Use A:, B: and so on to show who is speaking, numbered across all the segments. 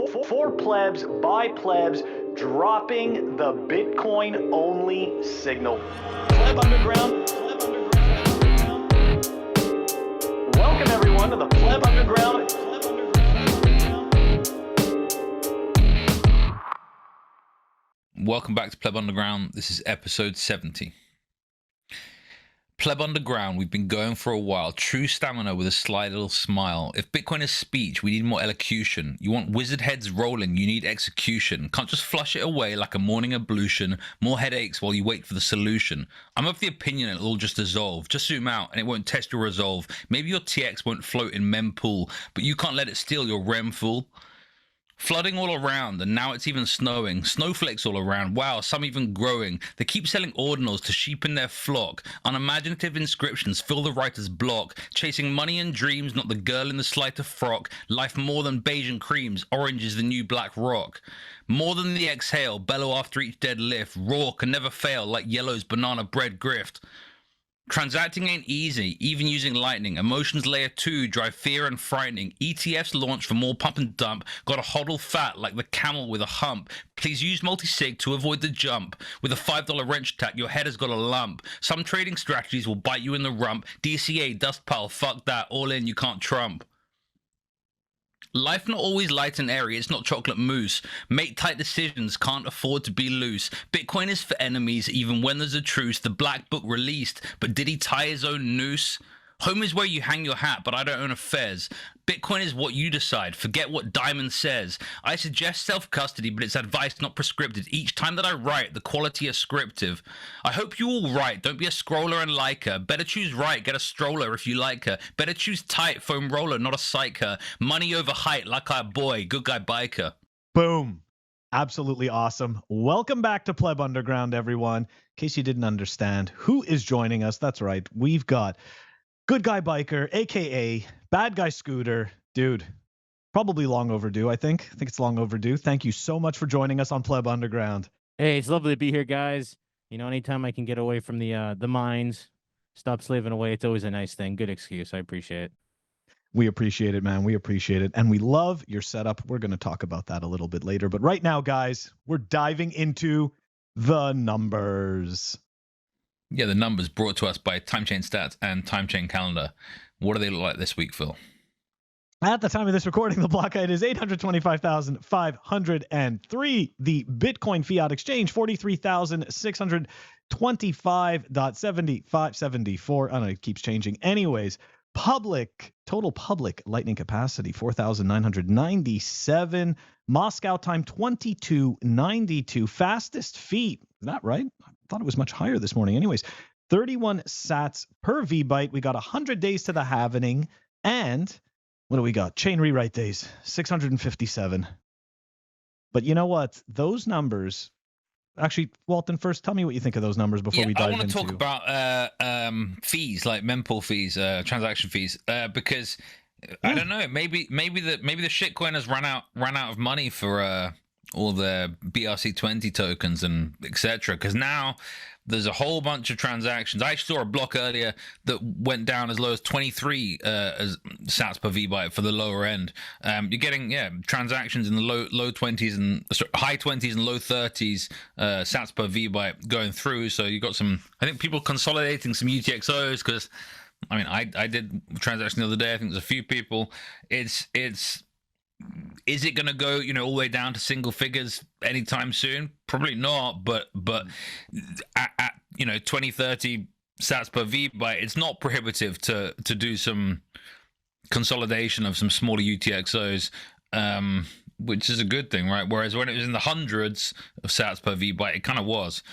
A: For plebs, by plebs, dropping the Bitcoin-only signal. Pleb Underground. Welcome everyone to the Pleb Underground.
B: Welcome back to Pleb Underground. This is episode 70. Pleb Underground, we've been going for a while. True stamina with a sly little smile. If Bitcoin is speech, we need more elocution. You want wizard heads rolling, you need execution. Can't just flush it away like a morning ablution. More headaches while you wait for the solution. I'm of the opinion it'll all just dissolve. Just zoom out and it won't test your resolve. Maybe your TX won't float in mempool, but you can't let it steal your REM, fool. Flooding all around, and now it's even snowing. Snowflakes all around. Wow, some even growing. They keep selling ordinals to sheepen their flock. Unimaginative inscriptions fill the writer's block. Chasing money and dreams, not the girl in the slighter frock. Life more than beige and creams. Orange is the new black rock. More than the exhale, bellow after each dead lift. Raw can never fail, like yellow's banana bread grift. Transacting ain't easy, even using lightning. Emotions layer 2 drive fear and frightening. ETFs launch for more pump and dump. Gotta hodl fat like the camel with a hump. Please use multi-sig to avoid the jump. With a $5 wrench attack, your head has got a lump. Some trading strategies will bite you in the rump. DCA, dust pile, fuck that. All in, you can't trump. Life not always light and airy, it's not chocolate mousse. Make tight decisions, can't afford to be loose. Bitcoin is for enemies, even when there's a truce. The black book released, but did he tie his own noose? Home is where you hang your hat, but I don't own a fez. Bitcoin is what you decide, forget what Diamond says. I suggest self-custody, but it's advice, not prescriptive. Each time that I write, the quality is scriptive. I hope you all write, don't be a scroller and liker. Better choose right, get a stroller if you like her. Better choose tight, foam roller, not a psycher. Money over height, like our boy, good guy biker.
C: Boom. Absolutely awesome. Welcome back to Pleb Underground, everyone. In case you didn't understand, who is joining us? That's right. We've got Good Guy Biker, aka Bad Guy Scooter. Dude, probably long overdue, I think. I think it's long overdue. Thank you so much for joining us on Pleb Underground.
D: Hey, it's lovely to be here, guys. You know, anytime I can get away from the mines, stop slaving away, it's always a nice thing. Good excuse. I appreciate it.
C: We appreciate it, man. We appreciate it. And we love your setup. We're going to talk about that a little bit later. But right now, guys, we're diving into the numbers.
B: Yeah, the numbers brought to us by TimeChain Stats and TimeChain Calendar. What do they look like this week, Phil?
C: At the time of this recording, the block height is 825,503. The Bitcoin fiat exchange, 43,625.7574. I don't know, it keeps changing. Anyways, total public lightning capacity, 4,997. Moscow time, 2292. Fastest feet, is that right? I thought it was much higher this morning. Anyways, 31 sats per VByte. We got 100 days to the halvening. And what do we got? Chain rewrite days, 657. But you know what? Those numbers, actually, Walton, first tell me what you think of those numbers before we dive into.
B: I want to talk about fees, like mempool fees, transaction fees, because I don't know, maybe the shitcoin has run out of money for all the BRC20 tokens and etc. Because now there's a whole bunch of transactions. I actually saw a block earlier that went down as low as 23 as sats per VByte for the lower end. You're getting transactions in the low 20s and high 20s and low 30s sats per VByte going through. So you got some, I think, people consolidating some UTXOs because, I mean, I did a transaction the other day. I think there's a few people. Is it going to go, all the way down to single figures anytime soon? Probably not, but at 20, 30 sats per VByte, it's not prohibitive to do some consolidation of some smaller UTXOs, which is a good thing, right? Whereas when it was in the hundreds of sats per VByte, it kind of was.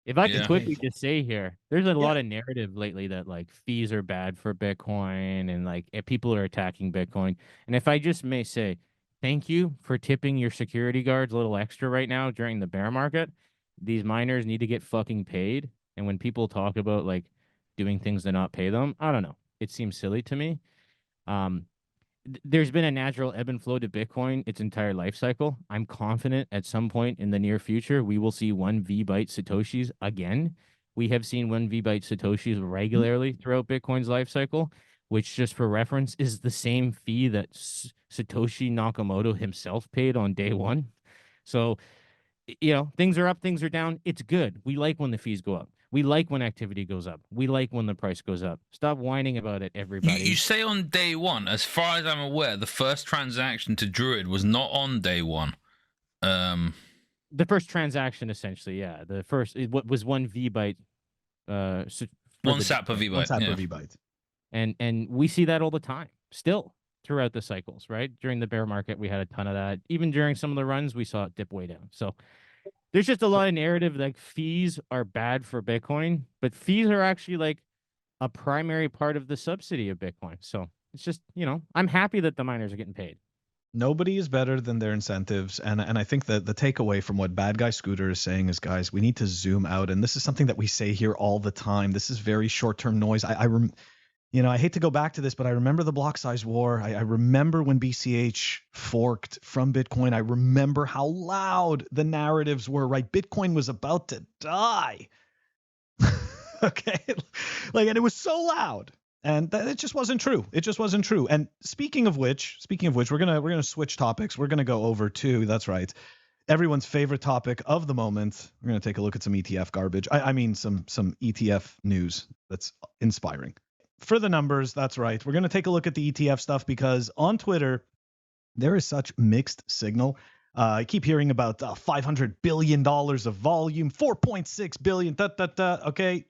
D: If I could quickly just say here, there's a lot of narrative lately that like fees are bad for Bitcoin and like people are attacking Bitcoin. And if I just may say, thank you for tipping your security guards a little extra right now during the bear market. These miners need to get fucking paid. And when people talk about like doing things to not pay them, I don't know. It seems silly to me. There's been a natural ebb and flow to Bitcoin its entire life cycle. I'm confident at some point in the near future, we will see 1 VByte Satoshis again. We have seen 1 VByte Satoshis regularly throughout Bitcoin's life cycle. which just for reference is the same fee that Satoshi Nakamoto himself paid on day one. So, you know, things are up, things are down. It's good. We like when the fees go up. We like when activity goes up. We like when the price goes up. Stop whining about it, everybody.
B: You say on day one. As far as I'm aware, the first transaction to Druid was not on day one.
D: The first transaction, essentially, yeah. The first, what was one VByte.
B: One sat per VByte.
C: One sat per VByte.
D: And we see that all the time, still throughout the cycles, right? During the bear market, we had a ton of that. Even during some of the runs, we saw it dip way down. So there's just a lot of narrative like fees are bad for Bitcoin, but fees are actually like a primary part of the subsidy of Bitcoin. So it's just, you know, I'm happy that the miners are getting paid.
C: Nobody is better than their incentives. And I think that the takeaway from what Bad Guy Scooter is saying is, guys, we need to zoom out. And this is something that we say here all the time. This is very short-term noise. You know, I hate to go back to this, but I remember the block size war. I remember when BCH forked from Bitcoin. I remember how loud the narratives were, right? Bitcoin was about to die. Okay. Like, and it was so loud. And it just wasn't true. It just wasn't true. And speaking of which, we're gonna switch topics. We're gonna go over to, that's right, everyone's favorite topic of the moment. We're gonna take a look at some ETF garbage. I mean some ETF news that's inspiring. For the numbers, that's right. We're gonna take a look at the ETF stuff because on Twitter there is such mixed signal. I keep hearing about $500 billion of volume, 4.6 billion. Okay.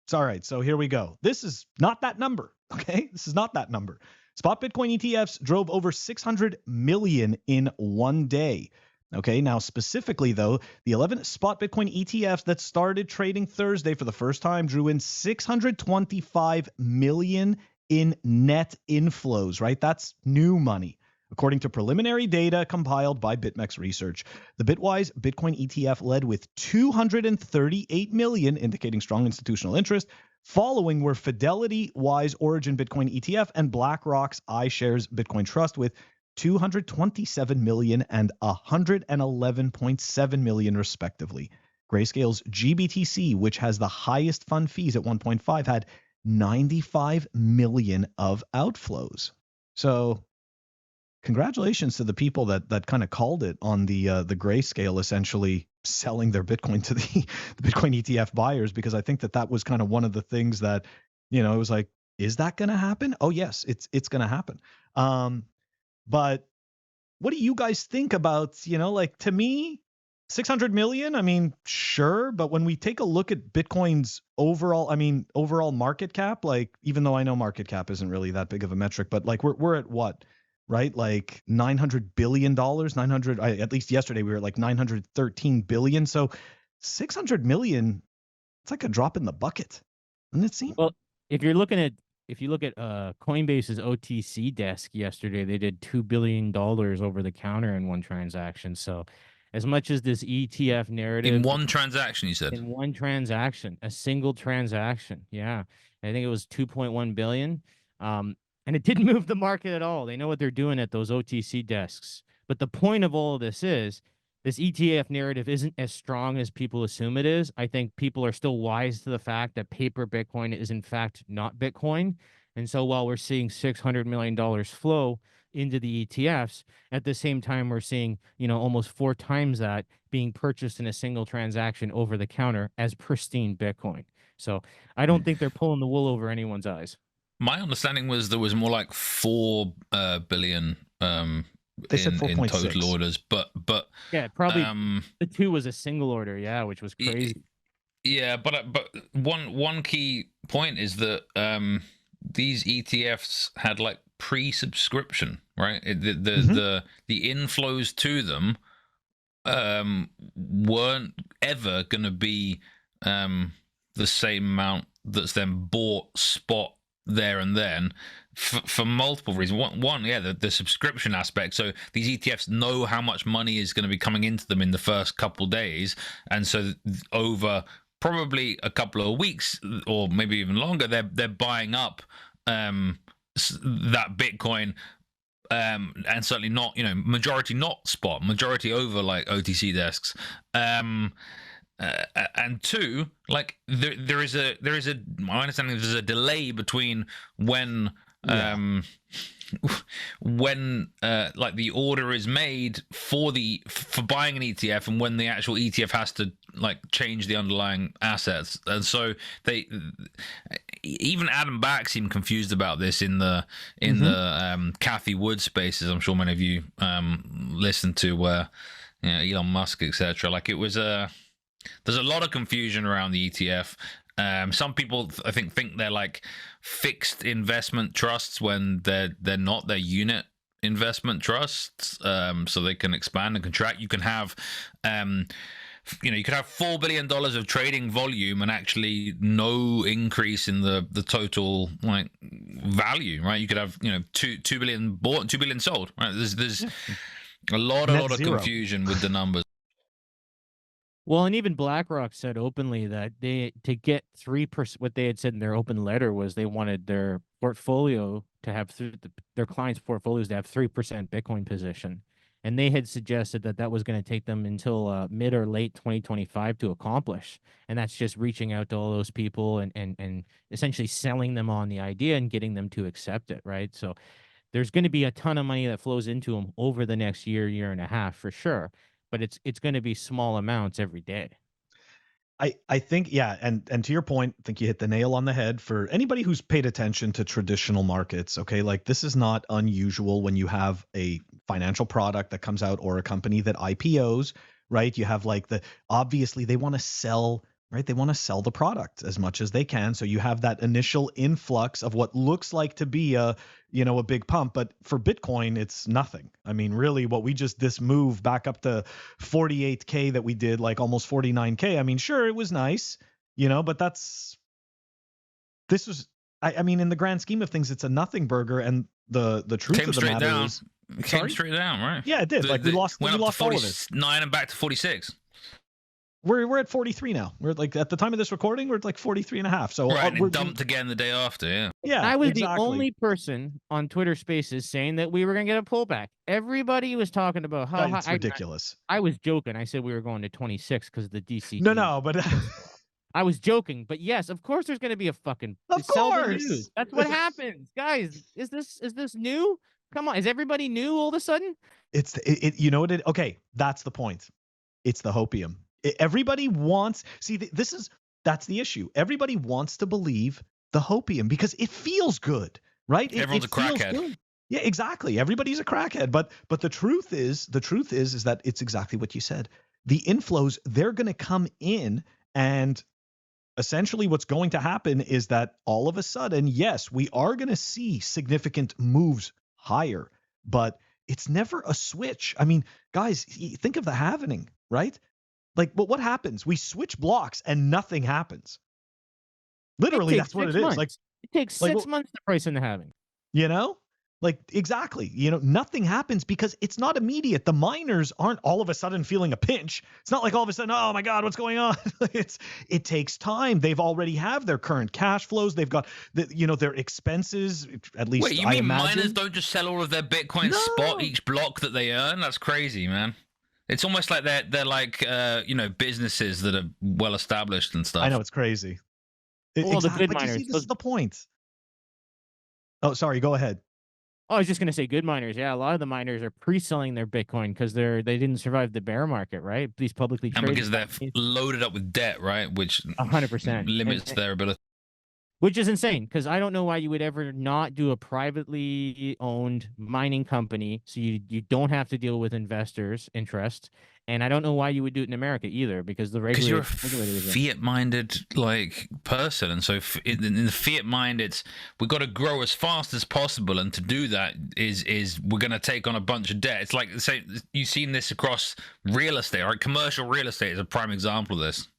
C: It's all right. So here we go. This is not that number. Okay. This is not that number. Spot Bitcoin ETFs drove over 600 million in one day. Okay. Now, specifically, though, the 11 spot Bitcoin ETFs that started trading Thursday for the first time drew in 625 million in net inflows, right? That's new money. According to preliminary data compiled by BitMEX Research, the Bitwise Bitcoin ETF led with 238 million, indicating strong institutional interest. Following were Fidelity Wise Origin Bitcoin ETF and BlackRock's iShares Bitcoin Trust with 227 million and 111.7 million, respectively. Grayscale's GBTC, which has the highest fund fees at 1.5, had 95 million of outflows. So congratulations to the people that kind of called it on the Grayscale essentially selling their Bitcoin to the Bitcoin ETF buyers, because I think that was kind of one of the things that, you know, it was like, is that going to happen? Oh yes, it's going to happen. But what do you guys think about, you know, like, to me, 600 million, I mean, sure, but when we take a look at Bitcoin's overall market cap, like, even though I know market cap isn't really that big of a metric, but like we're at what? Right? Like $900 billion, at least yesterday we were at like 913 billion. So 600 million, it's like a drop in the bucket. Doesn't it seem?
D: Well, if you look at Coinbase's OTC desk yesterday, they did $2 billion over the counter in one transaction. So as much as this ETF narrative
B: in one transaction, you said?
D: In one transaction, a single transaction. Yeah. I think it was 2.1 billion. And it didn't move the market at all. They know what they're doing at those OTC desks. But the point of all of this is this ETF narrative isn't as strong as people assume it is. I think people are still wise to the fact that paper Bitcoin is in fact not Bitcoin. And so while we're seeing $600 million flow into the ETFs, at the same time, we're seeing, you know, almost 4 times that being purchased in a single transaction over the counter as pristine Bitcoin. So I don't think they're pulling the wool over anyone's eyes.
B: My understanding was there was more like 4 billion
C: they said 4.6
B: in total orders, but
D: yeah, probably the 2 was a single order, yeah, which was crazy.
B: Yeah, but one key point is that these ETFs had like pre-subscription, right? The inflows to them weren't ever going to be the same amount that's then bought spot there and then for multiple reasons. One, yeah, the subscription aspect. So these ETFs know how much money is going to be coming into them in the first couple days, and so over probably a couple of weeks or maybe even longer, they're buying up that Bitcoin, and certainly not, you know, majority not spot, majority over like OTC desks. And 2, like there is a my understanding there's a delay between when
C: Yeah.
B: When like the order is made for buying an ETF, and when the actual ETF has to like change the underlying assets. And so even Adam Back seemed confused about this in the Kathy Wood spaces. I'm sure many of you listened to, where Elon Musk, etc. Like, it was there's a lot of confusion around the ETF. Some people, I think they're like fixed investment trusts when they're not. They're unit investment trusts, so they can expand and contract. You can have, you could have $4 billion of trading volume and actually no increase in the total like value, right? You could have 2 billion bought and 2 billion sold, right? There's a lot of confusion with the numbers.
D: Well, and even BlackRock said openly that to get 3%, what they had said in their open letter was they wanted their portfolio to have their clients' portfolios to have 3% Bitcoin position, and they had suggested that was going to take them until mid or late 2025 to accomplish, and that's just reaching out to all those people and essentially selling them on the idea and getting them to accept it, right? So there's going to be a ton of money that flows into them over the next year and a half for sure. But it's going to be small amounts every day.
C: I think, yeah, and to your point, I think you hit the nail on the head for anybody who's paid attention to traditional markets. Okay, like, this is not unusual when you have a financial product that comes out or a company that IPOs, right? You have like obviously they want to sell, right? They want to sell the product as much as they can. So you have that initial influx of what looks like to be a big pump, but for Bitcoin, it's nothing. I mean, really, this move back up to 48K that we did, like almost 49K. I mean, sure, it was nice, but I mean, in the grand scheme of things, it's a nothing burger. And the truth of the matter is,
B: it came straight down, right?
C: Yeah, it did. We lost
B: all of it. 49 and back to 46.
C: We're at 43 now. We're like, at the time of this recording, we're at like 43 and a half. So
B: right, we're dumped again the day after.
C: Yeah.
D: I was the only person on Twitter Spaces saying that we were going to get a pullback. Everybody was talking about how
C: it's ridiculous.
D: I was joking. I said we were going to 26 because of the DC.
C: No, but
D: I was joking. But yes, of course, there's going to be a fucking
C: sell the
D: news. That's what happens, guys. Is this new? Come on, is everybody new all of a sudden?
C: Okay, that's the point. It's the hopium. Everybody wants, that's the issue. Everybody wants to believe the hopium because it feels good, right?
B: Everyone's a crackhead.
C: Good. Yeah, exactly. Everybody's a crackhead. But the truth is that it's exactly what you said. The inflows, they're going to come in, and essentially what's going to happen is that all of a sudden, yes, we are going to see significant moves higher, but it's never a switch. I mean, guys, think of the halvening, right? Like, but what happens? We switch blocks and nothing happens. Literally, that's what it is. Like,
D: it takes 6 months to price in the halving.
C: Like, exactly. Nothing happens because it's not immediate. The miners aren't all of a sudden feeling a pinch. It's not like all of a sudden, oh my God, what's going on? It takes time. They've already have their current cash flows. They've got their expenses. At least,
B: wait, you mean miners don't just sell all of their Bitcoin spot each block that they earn? That's crazy, man. It's almost like they're like businesses that are well established and stuff.
C: I know, it's crazy.
D: Well, the good miners.
C: This is the point. Oh, sorry. Go ahead.
D: Oh, I was just gonna say good miners. Yeah, a lot of the miners are pre-selling their Bitcoin because they didn't survive the bear market, right? These publicly traded,
B: and because they're loaded up with debt, right? Which
D: 100%
B: limits their ability.
D: Which is insane, because I don't know why you would ever not do a privately owned mining company, so you don't have to deal with investors' interest, and I don't know why you would do it in America either, because the regulator.
B: Because you're a fiat-minded person, and so in the fiat mind, we've got to grow as fast as possible, and to do that is we're going to take on a bunch of debt. It's like, say, you've seen this across real estate, right? Commercial real estate is a prime example of this.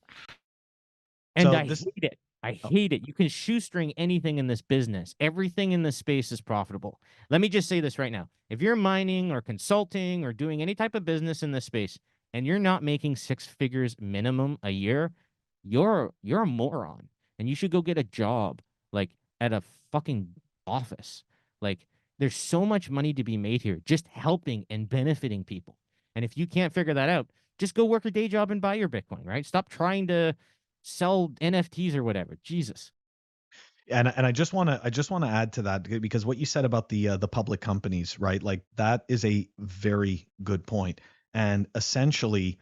D: And so I hate it. I hate it. You can shoestring anything in this business. Everything in this space is profitable. Let me just say this right now. If you're mining or consulting or doing any type of business in this space and you're not making 6 figures minimum a year, you're a moron. And you should go get a job, like at a fucking office. Like, there's so much money to be made here just helping and benefiting people. And if you can't figure that out, just go work a day job and buy your Bitcoin, right? Stop trying to sell NFTs or whatever. Jesus.
C: And I just want to add to that, because what you said about the public companies, right? Like that is a very good point. And essentially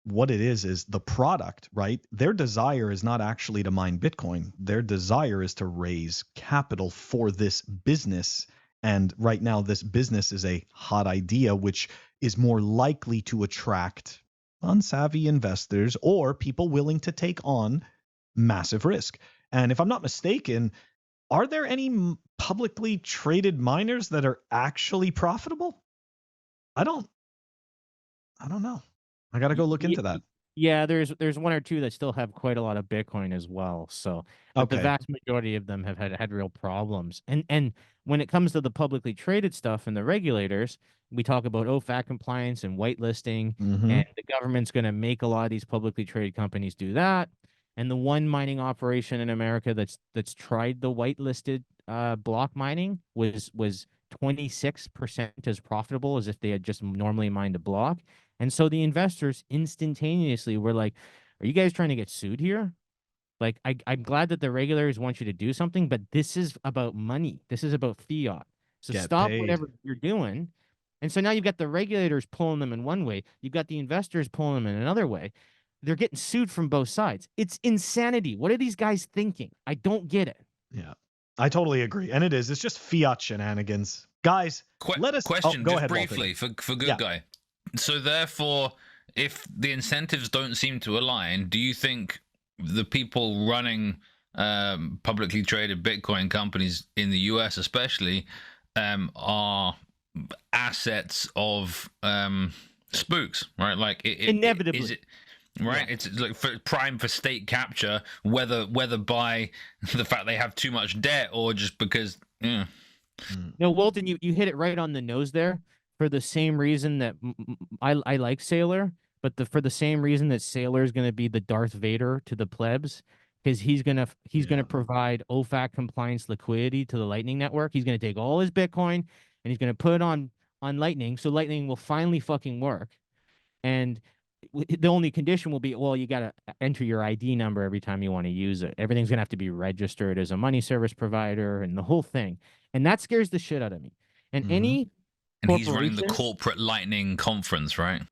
C: what it is the product, right? Their desire is not actually to mine Bitcoin. Their desire is to raise capital for this business. And right now this business is a hot idea, which is more likely to attract unsavvy investors or people willing to take on massive risk. And if I'm not mistaken, are there any publicly traded miners that are actually profitable? I don't know. I got to go look into that.
D: Yeah, there's one or two that still have quite a lot of Bitcoin as well. So, but the
C: Okay.
D: vast majority of them have had real problems. And when it comes to the publicly traded stuff and the regulators, we talk about OFAC compliance and whitelisting,
C: Mm-hmm.
D: and the government's going to make a lot of these publicly traded companies do that. And the one mining operation in America that's tried the whitelisted block mining was 26% as profitable as if they had just normally mined a block. And so the investors instantaneously were like, are you guys trying to get sued here? Like, I'm glad that the regulators want you to do something, but this is about money. This is about fiat. So
C: Get
D: stop
C: paid.
D: whatever you're doing. And so now you've got the regulators pulling them in one way. You've got the investors pulling them in another way. They're getting sued from both sides. It's insanity. What are these guys thinking? I don't get it.
C: Yeah, I totally agree. And it is. It's just fiat shenanigans. Guys, let us...
B: Question,
C: go
B: just
C: ahead,
B: briefly,
C: Walter.
B: for GoodGuy. So therefore, if the incentives don't seem to align, do you think the people running publicly traded Bitcoin companies in the US especially are assets of spooks, right? Like
D: inevitably.
B: Is it right? Yeah. It's like prime for state capture, whether by the fact they have too much debt or just because. Yeah.
D: No, Walton, you hit it right on the nose there. For the same reason that I like Sailor, but for the same reason that Sailor is going to be the Darth Vader to the plebs, because he's gonna provide OFAC compliance liquidity to the Lightning Network. He's gonna take all his Bitcoin and he's gonna put it on Lightning, so Lightning will finally fucking work. And the only condition will be, well, you gotta enter your ID number every time you want to use it. Everything's gonna have to be registered as a money service provider and the whole thing. And that scares the shit out of me. And
B: and he's running the corporate Lightning conference, right?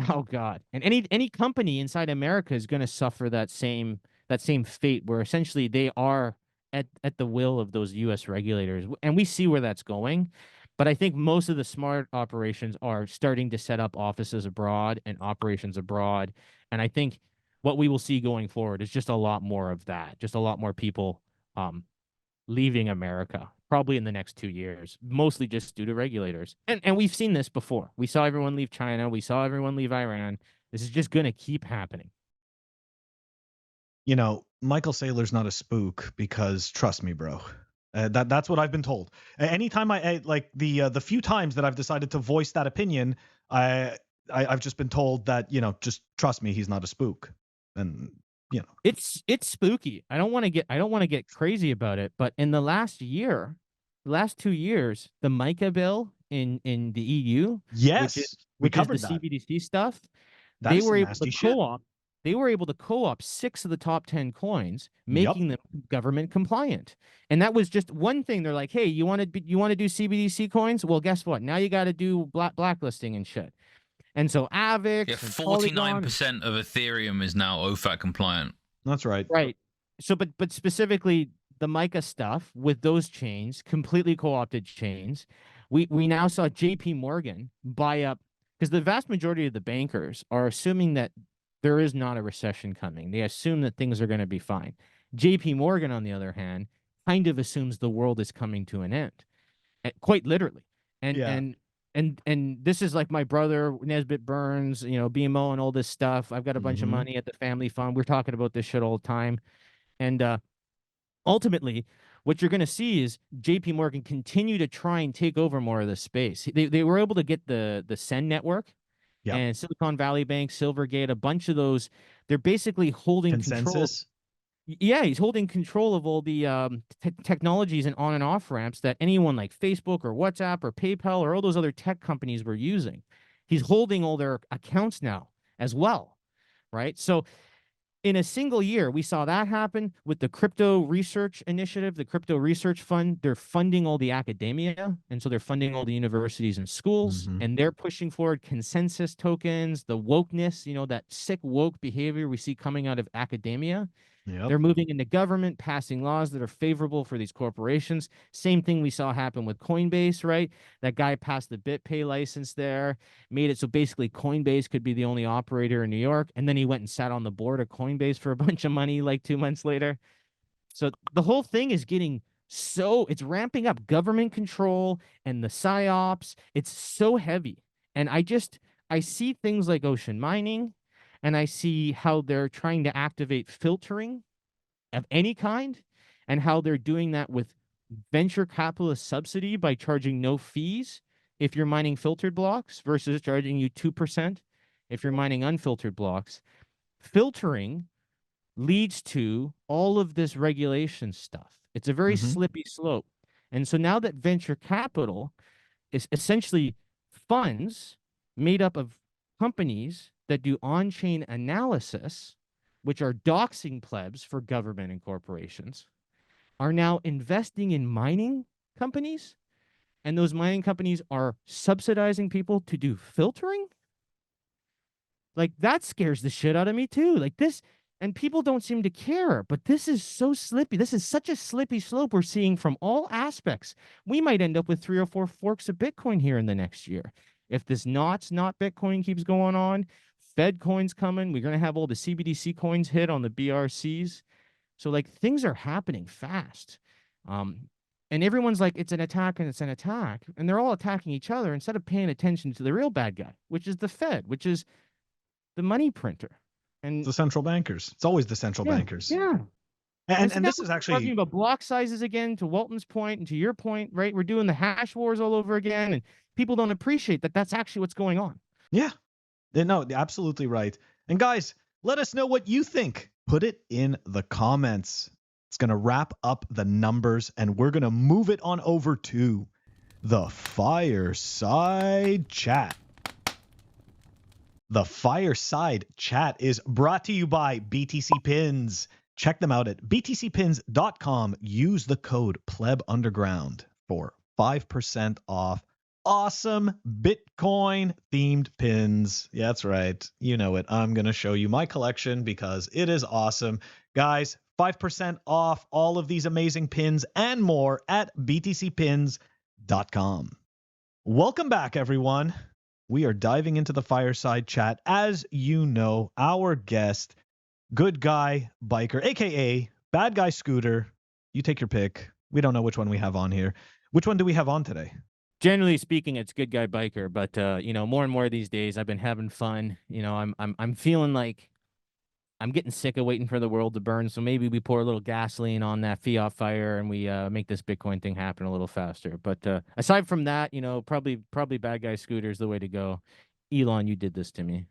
D: Oh God! And any company inside America is going to suffer that same fate, where essentially they are at the will of those U.S. regulators, and we see where that's going. But I think most of the smart operations are starting to set up offices abroad and operations abroad, and I think what we will see going forward is just a lot more of that, just a lot more people leaving America, probably in the next 2 years, mostly just due to regulators. And we've seen this before. We saw everyone leave China. We saw everyone leave Iran. This is just going to keep happening.
C: You know, Michael Saylor's not a spook because, trust me, bro, that's what I've been told. Anytime I like the few times that I've decided to voice that opinion, I've just been told that, you know, just trust me, he's not a spook. And you know,
D: it's spooky. I don't want to get crazy about it, but in the last 2 years, the MiCA bill in the EU,
C: yes, we covered
D: the
C: that.
D: CBDC stuff,
C: They were able to
D: co-op. They were able to co-op 6 of the top 10 coins, making them government compliant. And that was just one thing. They're like, hey, you want to do CBDC coins? Well, guess what? Now you got to do blacklisting and shit. And so AVIX,
B: 49% of Ethereum is now OFAC compliant.
C: That's right.
D: Right. So, but specifically the MiCA stuff with those chains, completely co-opted chains. We now saw JP Morgan buy up, because the vast majority of the bankers are assuming that there is not a recession coming. They assume that things are going to be fine. JP Morgan, on the other hand, kind of assumes the world is coming to an end, quite literally. And this is like my brother Nesbitt Burns, you know, BMO and all this stuff. I've got a bunch of money at the family fund. We're talking about this shit all the time. And ultimately, what you're going to see is JP Morgan continue to try and take over more of the space. They were able to get the Sen network and Silicon Valley Bank, Silvergate, a bunch of those. They're basically holding control. Yeah, he's holding control of all the technologies and on and off ramps that anyone like Facebook or WhatsApp or PayPal or all those other tech companies were using. He's holding all their accounts now as well, right? So in a single year, we saw that happen with the crypto research initiative, the crypto research fund. They're funding all the academia. And so they're funding all the universities and schools, and they're pushing forward consensus tokens, the wokeness, that sick woke behavior we see coming out of academia.
C: Yep.
D: They're moving into government, passing laws that are favorable for these corporations. Same thing we saw happen with Coinbase, right? That guy passed the BitPay license there, made it so basically Coinbase could be the only operator in New York. And then he went and sat on the board of Coinbase for a bunch of money like 2 months later. So the whole thing is getting it's ramping up government control and the psyops. It's so heavy. And I see things like ocean mining, and I see how they're trying to activate filtering of any kind, and how they're doing that with venture capitalist subsidy by charging no fees if you're mining filtered blocks versus charging you 2% if you're mining unfiltered blocks. Filtering leads to all of this regulation stuff. It's a very slippy slope. And so now that venture capital is essentially funds made up of companies that do on-chain analysis, which are doxing plebs for government and corporations, are now investing in mining companies, and those mining companies are subsidizing people to do filtering. Like, that scares the shit out of me too. Like this, and people don't seem to care, but this is so slippy. This is such a slippy slope we're seeing from all aspects. We might end up with 3 or 4 forks of Bitcoin here in the next year. If this not Bitcoin keeps going on, Fed coins coming, we're going to have all the CBDC coins hit on the BRCs. So like things are happening fast. And everyone's like, it's an attack and it's an attack. And they're all attacking each other instead of paying attention to the real bad guy, which is the Fed, which is the money printer. And
C: the central bankers. It's always the central bankers.
D: Yeah.
C: And
D: so
C: this
D: now
C: is
D: we're
C: actually
D: talking about block sizes again, to Walton's point and to your point, right? We're doing the hash wars all over again, and people don't appreciate that that's actually what's going on.
C: Yeah. No, absolutely right. And guys, let us know what you think. Put it in the comments. It's going to wrap up the numbers, and we're going to move it on over to the Fireside Chat. The Fireside Chat is brought to you by BTC Pins. Check them out at btcpins.com. Use the code PlebUnderground for 5% off awesome Bitcoin themed pins. Yeah, that's right. You know it. I'm going to show you my collection because it is awesome. Guys, 5% off all of these amazing pins and more at btcpins.com. Welcome back, everyone. We are diving into the Fireside Chat. As you know, our guest, GoodGuy Biker, a.k.a. Bad Guy Scooter. You take your pick. We don't know which one we have on here. Which one do we have on today?
D: Generally speaking, it's GoodGuy Biker, but more and more these days I've been having fun. I'm feeling like I'm getting sick of waiting for the world to burn, so maybe we pour a little gasoline on that fiat fire and we make this Bitcoin thing happen a little faster. But aside from that, probably Bad Guy Scooter is the way to go. Elon, you did this to me.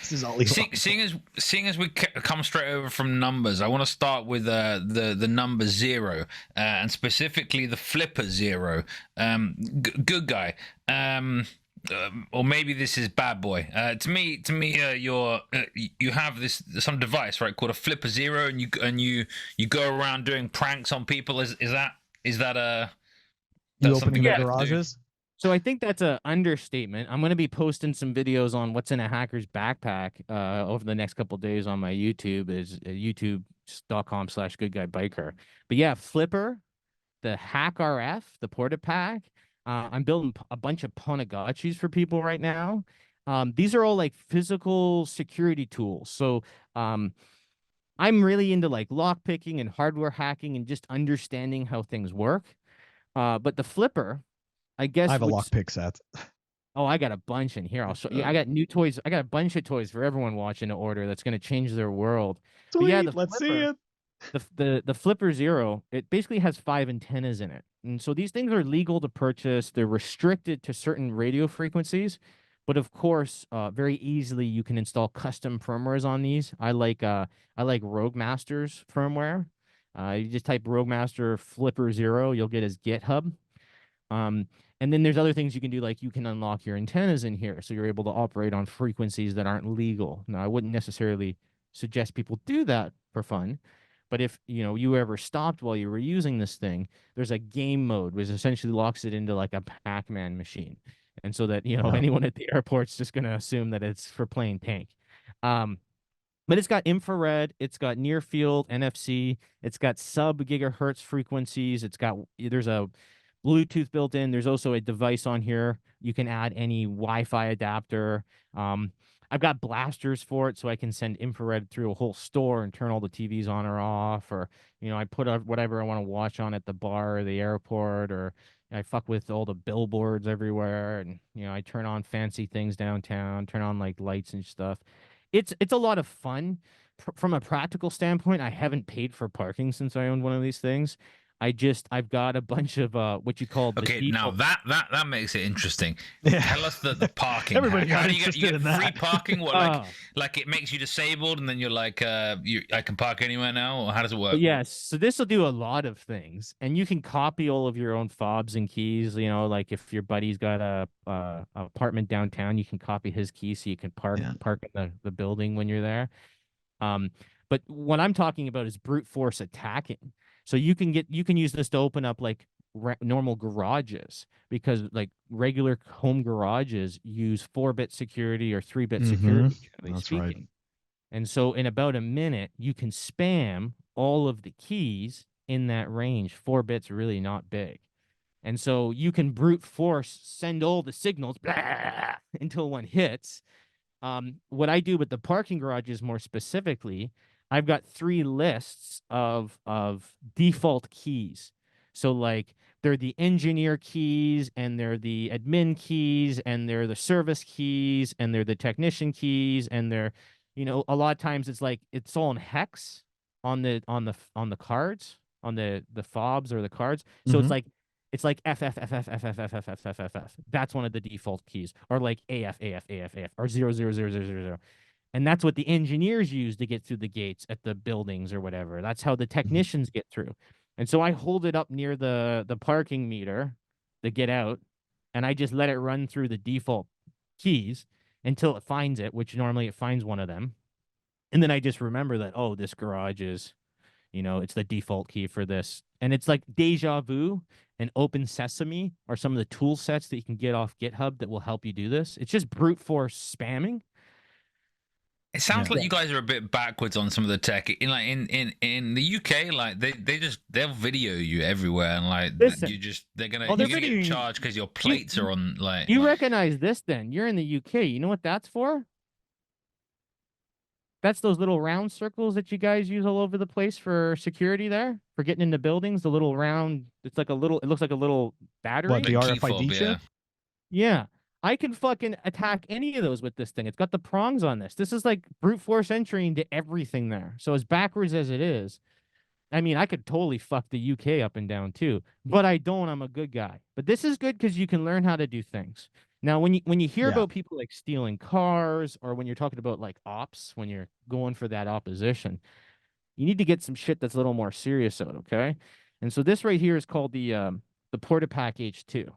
C: This is all Elon.
B: Seeing as we come straight over from numbers, I want to start with the number 0, and specifically the flipper 0. GoodGuy. Or maybe this is Bad Boy. To me, you have some device, right, called a flipper 0, and you go around doing pranks on people. Is that
C: you opening the garages?
D: So I think that's an understatement. I'm going to be posting some videos on what's in a hacker's backpack over the next couple of days on my YouTube. Is youtube.com/goodguybiker. But yeah, Flipper, the Hack RF, the Porta Pack. I'm building a bunch of Ponagachis for people right now. These are all like physical security tools. So I'm really into like lock picking and hardware hacking and just understanding how things work. But the Flipper, I guess
C: I have a lockpick set.
D: Oh, I got a bunch in here. I'll show you. I got new toys. I got a bunch of toys for everyone watching the order that's going to change their world.
C: Sweet,
D: but yeah,
C: let's see it.
D: The Flipper 0, it basically has 5 antennas in it. And so these things are legal to purchase. They're restricted to certain radio frequencies. But of course, very easily you can install custom firmwares on these. I like Roguemaster's firmware. You just type Roguemaster Flipper 0, you'll get his GitHub. And then there's other things you can do, like you can unlock your antennas in here, so you're able to operate on frequencies that aren't legal. Now, I wouldn't necessarily suggest people do that for fun. But if you ever stopped while you were using this thing, there's a game mode, which essentially locks it into like a Pac-Man machine, and so that
C: Yeah.
D: anyone at the airport's just gonna assume that it's for playing tank. But it's got infrared, it's got near field NFC, it's got sub gigahertz frequencies, there's a Bluetooth built in. There's also a device on here. You can add any Wi-Fi adapter. I've got blasters for it, so I can send infrared through a whole store and turn all the TVs on or off, or I put whatever I want to watch on at the bar or the airport, or I fuck with all the billboards everywhere, and I turn on fancy things downtown, turn on like lights and stuff. It's a lot of fun. From a practical standpoint, I haven't paid for parking since I owned one of these things. I've got a bunch of what you call
B: okay. Now that makes it interesting.
C: Yeah.
B: Tell us the parking.
C: Everybody
B: How
C: got
B: do you
C: interested
B: get
C: in
B: free
C: that.
B: parking? What like it makes you disabled, and then you're like I can park anywhere now, or how does it work?
D: Yes, so this will do a lot of things, and you can copy all of your own fobs and keys. Like if your buddy's got a apartment downtown, you can copy his keys so you can park in the building when you're there. But what I'm talking about is brute force attacking. So you can use this to open up like normal garages, because like regular home garages use 4-bit security or 3-bit security, generally
C: That's
D: speaking.
C: right.
D: And so in about a minute, you can spam all of the keys in that range. 4 bits really not big. And so you can brute force send all the signals until one hits. What I do with the parking garages more specifically, I've got 3 lists of default keys. So like they're the engineer keys, and they're the admin keys, and they're the service keys, and they're the technician keys, and they're a lot of times it's all in hex on the cards, on the fobs or the cards. So it's like F F F F F F F F F F F F. That's one of the default keys, or like AF AF AF AF, or 0000000. And that's what the engineers use to get through the gates at the buildings or whatever. That's how the technicians get through. And so I hold it up near the parking meter to get out, and I just let it run through the default keys until it finds it, which normally it finds one of them. And then I just remember that, oh, this garage is, it's the default key for this. And it's like Deja Vu and Open Sesame are some of the tool sets that you can get off GitHub that will help you do this. It's just brute force spamming.
B: It sounds like you guys are a bit backwards on some of the tech. In the UK, like they'll video you everywhere, and like
D: Listen,
B: they're gonna get charged because your plates are on like.
D: You recognize this? Then you're in the UK. You know what that's for? That's those little round circles that you guys use all over the place for security there, for getting into buildings. The little round, it looks like a little battery.
C: What, the RFID chip?
D: Yeah. I can fucking attack any of those with this thing. It's got the prongs on this. This is like brute force entry into everything there. So as backwards as it is, I mean, I could totally fuck the UK up and down too, but I don't. I'm a good guy. But this is good because you can learn how to do things. Now, when you hear about people like stealing cars, or when you're talking about like ops, when you're going for that opposition, you need to get some shit that's a little more serious out, okay? And so this right here is called the PortaPack H2.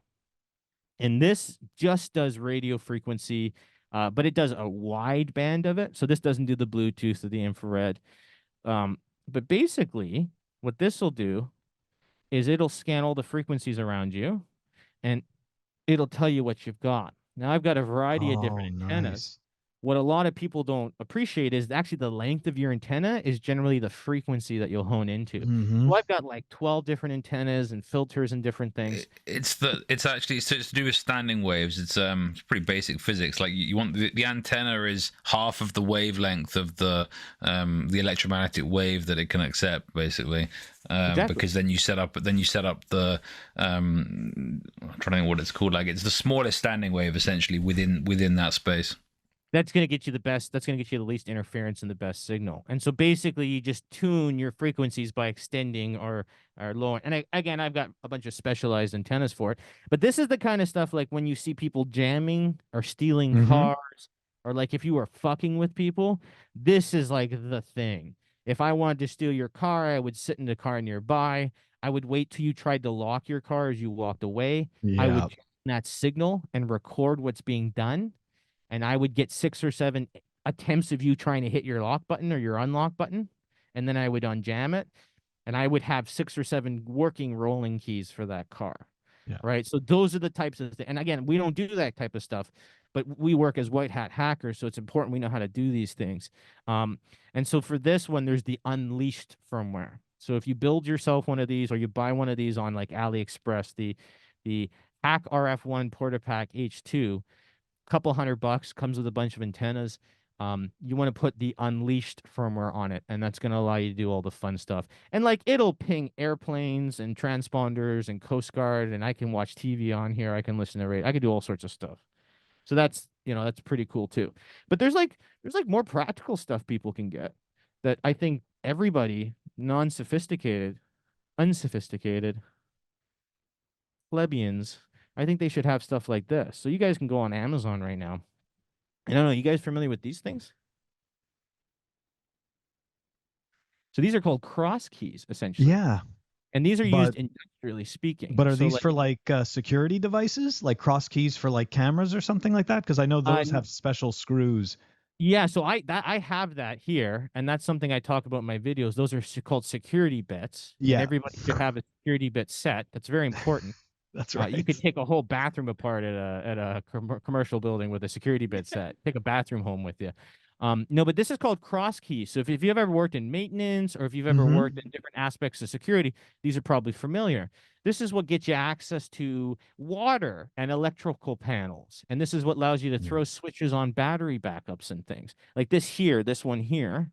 D: And this just does radio frequency, but it does a wide band of it. So this doesn't do the Bluetooth or the infrared. But basically, what this will do is it'll scan all the frequencies around you, and it'll tell you what you've got. Now, I've got a variety of different antennas.
C: Nice.
D: What a lot of people don't appreciate is actually the length of your antenna is generally the frequency that you'll hone into. So I've got like 12 different antennas and filters and different things.
B: It's to do with standing waves. It's pretty basic physics. Like you want the antenna is half of the wavelength of the electromagnetic wave that it can accept, basically. Exactly. Because then you set up the I'm trying to think what it's called. Like it's the smallest standing wave essentially within that space.
D: That's going to get you the best. That's going to get you the least interference and the best signal. And so basically, you just tune your frequencies by extending or lowering. And I've got a bunch of specialized antennas for it. But this is the kind of stuff like when you see people jamming or stealing cars, or like if you were fucking with people, this is like the thing. If I wanted to steal your car, I would sit in the car nearby. I would wait till you tried to lock your car as you walked away. I would tune that signal and record what's being done. And I would get 6 or 7 attempts of you trying to hit your lock button or your unlock button, and then I would unjam it, and I would have 6 or 7 working rolling keys for that car.
C: Yeah.
D: Right. So those are the types of things. And again, we don't do that type of stuff, but we work as white hat hackers. So it's important we know how to do these things. And so for this one, there's the unleashed firmware. So if you build yourself one of these or you buy one of these on like AliExpress, the Hack RF1 PortaPack H2, couple $100, comes with a bunch of antennas. You want to put the unleashed firmware on it, and that's going to allow you to do all the fun stuff. And like it'll ping airplanes and transponders and Coast Guard, and I can watch TV on here. I can listen to radio. I can do all sorts of stuff. So that's, you know, that's pretty cool too. But there's like more practical stuff people can get that I think everybody, non-sophisticated, unsophisticated plebeians, I think they should have stuff like this. So you guys can go on Amazon right now. I don't know. You guys familiar with these things? So these are called cross keys, essentially.
C: Yeah.
D: And these are used industrially speaking.
C: But are
D: So,
C: these
D: like,
C: for like security devices, like cross keys for like cameras or something like that? Because I know those have special screws.
D: yeah, so I have that here, and that's something I talk about in my videos. Those are called security bits.
C: Yeah.
D: And everybody should have a security bit set. That's very important.
C: That's right.
D: You could take a whole bathroom apart at a commercial building with a security bit set. Take a bathroom home with you. No, but this is called cross key. So if you've ever worked in maintenance or if you've ever worked in different aspects of security, these are probably familiar. This is what gets you access to water and electrical panels. And this is what allows you to throw switches on battery backups and things. Like this one here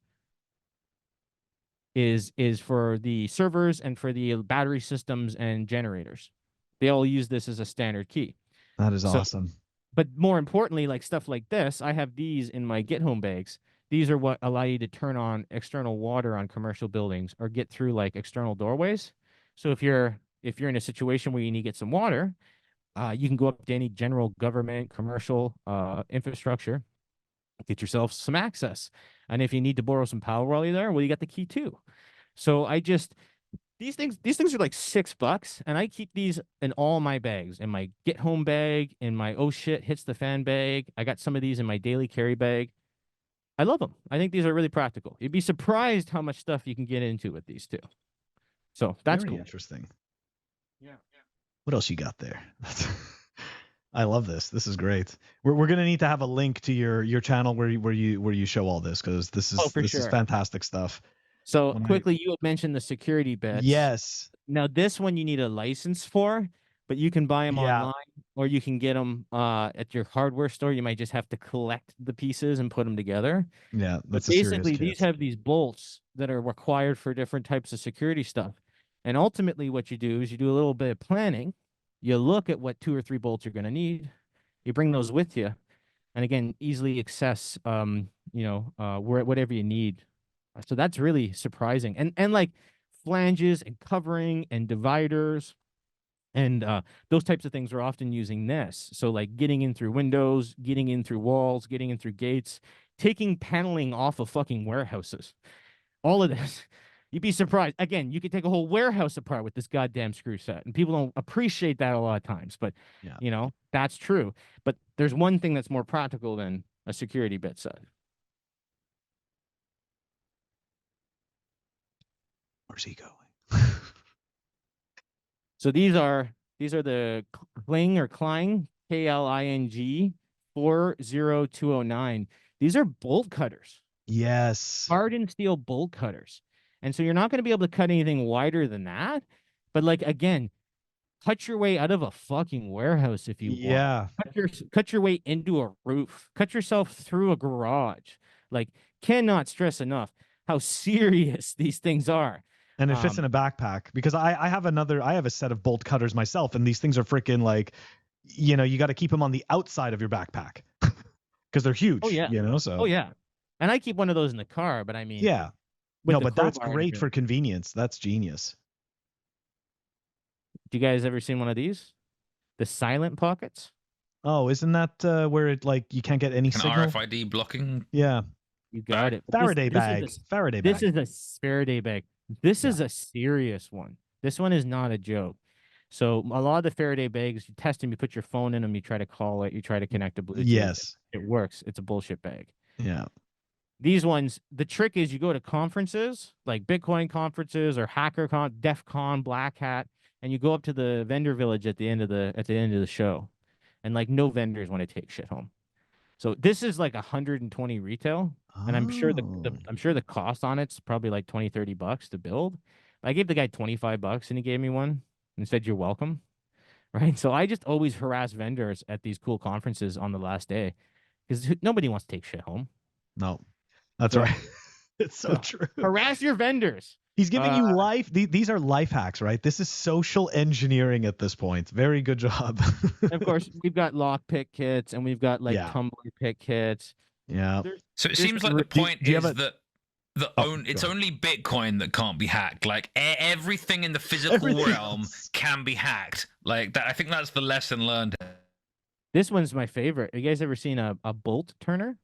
D: is for the servers and for the battery systems and generators. They all use this as a standard key.
C: That is awesome.
D: But more importantly, like stuff like this, I have these in my Get Home bags. These are what allow you to turn on external water on commercial buildings or get through like external doorways. So if you're in a situation where you need to get some water, you can go up to any general government, commercial infrastructure, get yourself some access. And if you need to borrow some power while you're there, well, you got the key too. So these things are like $6, and I keep these in all my bags, in my Get Home bag, in my oh shit hits the fan bag. I got some of these in my daily carry bag. I love them. I think these are really practical. You'd be surprised how much stuff you can get into with these too. So that's
C: Very
D: cool.
C: interesting.
D: Yeah.
C: What else you got there? I love this. This is great. We're gonna need to have a link to your channel where you show all this, because this is fantastic stuff.
D: So quickly, you had mentioned the security bits.
C: Yes.
D: Now this one you need a license for, but you can buy them online, or you can get them at your hardware store. You might just have to collect the pieces and put them together.
C: Yeah, that's
D: basically these have these bolts that are required for different types of security stuff. And ultimately, what you do is you do a little bit of planning. You look at what 2 or 3 bolts you're going to need. You bring those with you, and again, easily access, whatever you need. So that's really surprising. And like flanges and covering and dividers and those types of things are often using this. So like getting in through windows, getting in through walls, getting in through gates, taking paneling off of fucking warehouses. All of this. You'd be surprised. Again, you could take a whole warehouse apart with this goddamn screw set. And people don't appreciate that a lot of times. But, that's true. But there's one thing that's more practical than a security bit set.
C: Where's he going?
D: So these are the Kling or Kling, Kling 40209. These are bolt cutters.
C: Yes.
D: Hardened steel bolt cutters. And so you're not going to be able to cut anything wider than that. But like, again, cut your way out of a fucking warehouse if you want.
C: Yeah.
D: Cut your way into a roof. Cut yourself through a garage. Like, cannot stress enough how serious these things are.
C: And it fits in a backpack, because I have a set of bolt cutters myself, and these things are freaking like, you got to keep them on the outside of your backpack because they're huge.
D: Oh yeah.
C: So.
D: Oh yeah. And I keep one of those in the car, but I mean.
C: Yeah. No, but that's great for convenience. That's genius.
D: Do you guys ever seen one of these? The silent pockets?
C: Oh, isn't that where it like you can't get any signal?
B: RFID blocking.
C: Yeah.
D: You got it.
C: Faraday bag. Faraday bag.
D: This is a Faraday bag. This is a serious one. This one is not a joke. So a lot of the Faraday bags, you test them, you put your phone in them, you try to call it, you try to connect to Bluetooth.
C: Yes.
D: It works. It's a bullshit bag.
C: Yeah.
D: These ones, the trick is you go to conferences like Bitcoin conferences or HackerCon, DEF CON, Black Hat, and you go up to the vendor village at the end of the show, and like no vendors want to take shit home. So this is like 120 retail, and I'm sure
C: Oh.
D: I'm sure the cost on it's probably like 20-30 bucks to build. I gave the guy 25 bucks and he gave me one and said you're welcome. Right? So I just always harass vendors at these cool conferences on the last day because nobody wants to take shit home.
C: No. That's
D: So,
C: right. It's so true.
D: Harass your vendors.
C: He's giving you life. These are life hacks, right? This is social engineering at this point. Very good job.
D: Of course, we've got lock pick kits and we've got like
C: Yeah.
D: tumbler pick kits.
C: Yeah.
B: So it
D: There's
B: seems like the point
C: do you
B: is
C: have
B: that it's
C: go ahead.
B: only Bitcoin that can't be hacked. Like everything in the physical
C: Everything
B: realm
C: else.
B: can be hacked. Like that, I think that's the lesson learned.
D: This one's my favorite. You guys ever seen a bolt turner?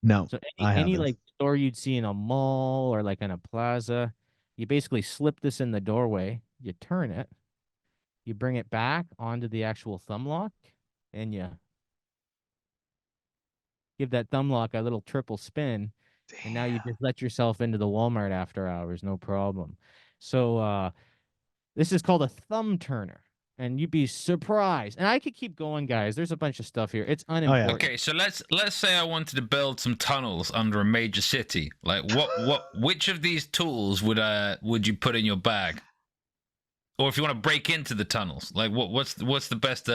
C: No,
D: So
C: I
D: any
C: haven't.
D: like store you'd see in a mall or like in a plaza, you basically slip this in the doorway, you turn it, you bring it back onto the actual thumb lock, and you give that thumb lock a little triple spin, and now you just let yourself into the Walmart after hours, no problem. So this is called a thumb turner, and you'd be surprised. And I could keep going, guys. There's a bunch of stuff here. It's unimportant.
B: Okay, so let's say I wanted to build some tunnels under a major city. Like which of these tools would you put in your bag? Or if you want to break into the tunnels, like what's the best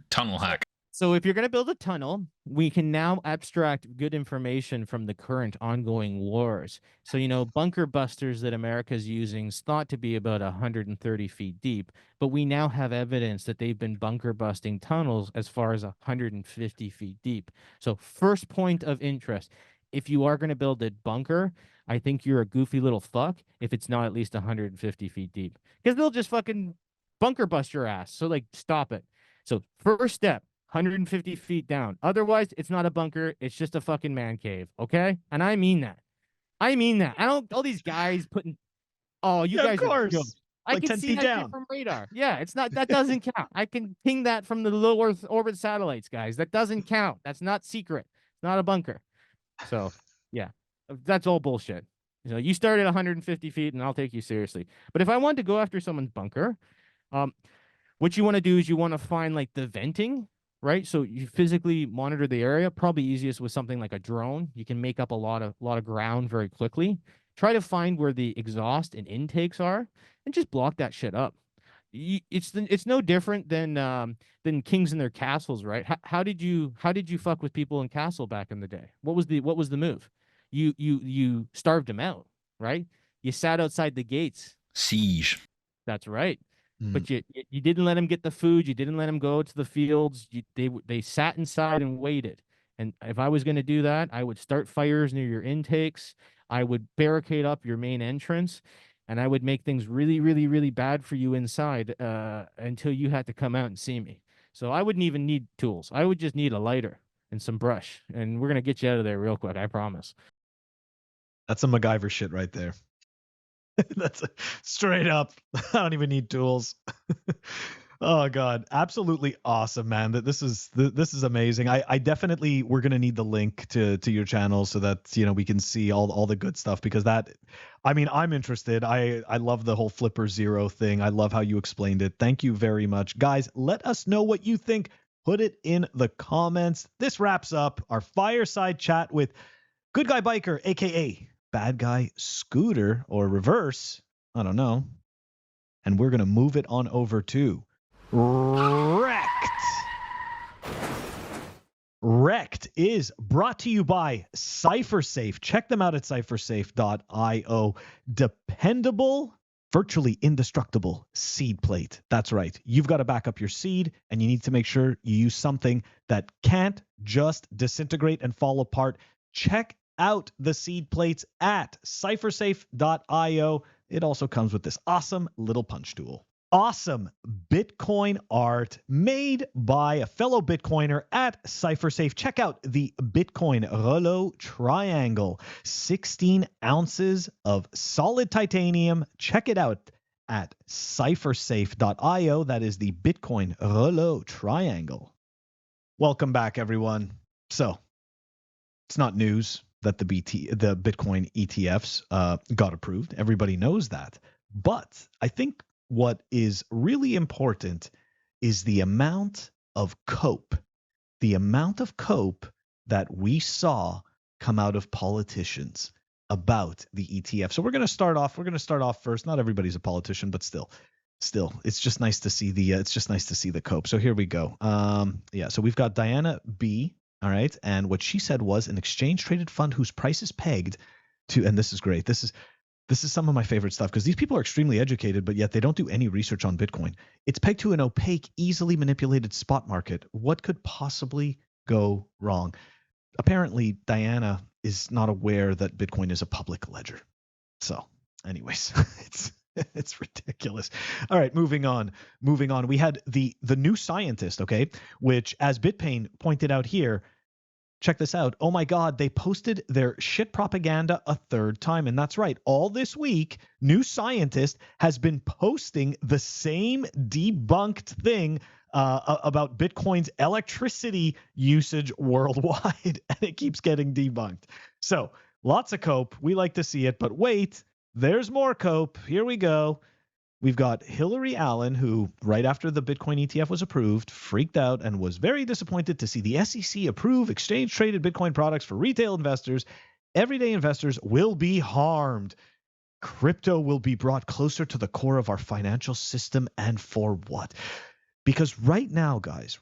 B: tunnel hack?
D: So if you're going to build a tunnel, we can now abstract good information from the current ongoing wars. So, you know, bunker busters that America's using is thought to be about 130 feet deep, but we now have evidence that they've been bunker busting tunnels as far as 150 feet deep. So first point of interest, if you are going to build a bunker, I think you're a goofy little fuck if it's not at least 150 feet deep, because they'll just fucking bunker bust your ass. So like, stop it. So first step, 150 feet down. Otherwise, it's not a bunker. It's just a fucking man cave. Okay? And I mean that. I mean that. I don't, all these guys putting, oh, you guys
C: of course.
D: are jokes. I
C: Like
D: can
C: 10
D: see
C: feet
D: that shit
C: down.
D: from radar. Yeah, it's not, that doesn't count. I can ping that from the low Earth orbit satellites, guys. That doesn't count. That's not secret. It's not a bunker. So, yeah, that's all bullshit. You know, you start at 150 feet and I'll take you seriously. But if I want to go after someone's bunker, what you want to do is you want to find like the venting, right? So you physically monitor the area, probably easiest with something like a drone. You can make up a lot of ground very quickly. Try to find where the exhaust and intakes are and just block that shit up. It's no different than kings in their castles, right? How did you fuck with people in castle back in the day? What was the move? You starved them out, right? You sat outside the gates.
B: Siege.
D: That's right. But you didn't let them get the food. You didn't let them go to the fields. They sat inside and waited. And if I was going to do that, I would start fires near your intakes. I would barricade up your main entrance, and I would make things really, really, really bad for you inside until you had to come out and see me. So I wouldn't even need tools. I would just need a lighter and some brush, and we're going to get you out of there real quick. I promise.
C: That's some MacGyver shit right there. That's straight up. I don't even need tools. Oh god, absolutely awesome, man. This is amazing. I definitely, we're gonna need the link to your channel so that we can see all the good stuff, because I'm interested. I love the whole Flipper Zero thing. I love how you explained it. Thank you very much, guys. Let us know what you think. Put it in the comments. This wraps up our fireside chat with Good Guy Biker, aka Bad Guy Scooter, or Reverse, I don't know. And we're gonna move it on over to REKT. REKT is brought to you by CypherSafe. Check them out at cyphersafe.io. Dependable, virtually indestructible seed plate. That's right. You've got to back up your seed, and you need to make sure you use something that can't just disintegrate and fall apart. Check out the seed plates at cyphersafe.io. It also comes with this awesome little punch tool. Awesome Bitcoin art made by a fellow Bitcoiner at CypherSafe. Check out the Bitcoin Rollo Triangle. 16 ounces of solid titanium. Check it out at cyphersafe.io. That is the Bitcoin Rollo Triangle. Welcome back, everyone. So, It's not news that the Bitcoin ETFs got approved. Everybody knows that. But I think what is really important is the amount of cope that we saw come out of politicians about the ETF. So we're going to start off first. Not everybody's a politician, but still, it's just nice to see the cope. So here we go. So we've got Diana B. All right, and what she said was an exchange traded fund whose price is pegged to, and this is great. This is some of my favorite stuff because these people are extremely educated, but yet they don't do any research on Bitcoin. It's pegged to an opaque, easily manipulated spot market. What could possibly go wrong? Apparently, Diana is not aware that Bitcoin is a public ledger. So, anyways, it's ridiculous. All right, moving on. We had the New Scientist, okay, which, as BitPain pointed out here, check this out. Oh my God, they posted their shit propaganda a third time. And that's right. All this week, New Scientist has been posting the same debunked thing about Bitcoin's electricity usage worldwide. And it keeps getting debunked. So lots of cope. We like to see it. But wait, there's more cope. Here we go. We've got Hillary Allen, who right after the Bitcoin ETF was approved, freaked out and was very disappointed to see the SEC approve exchange-traded Bitcoin products for retail investors. Everyday investors will be harmed. Crypto will be brought closer to the core of our financial system, and for what? Because right now, guys,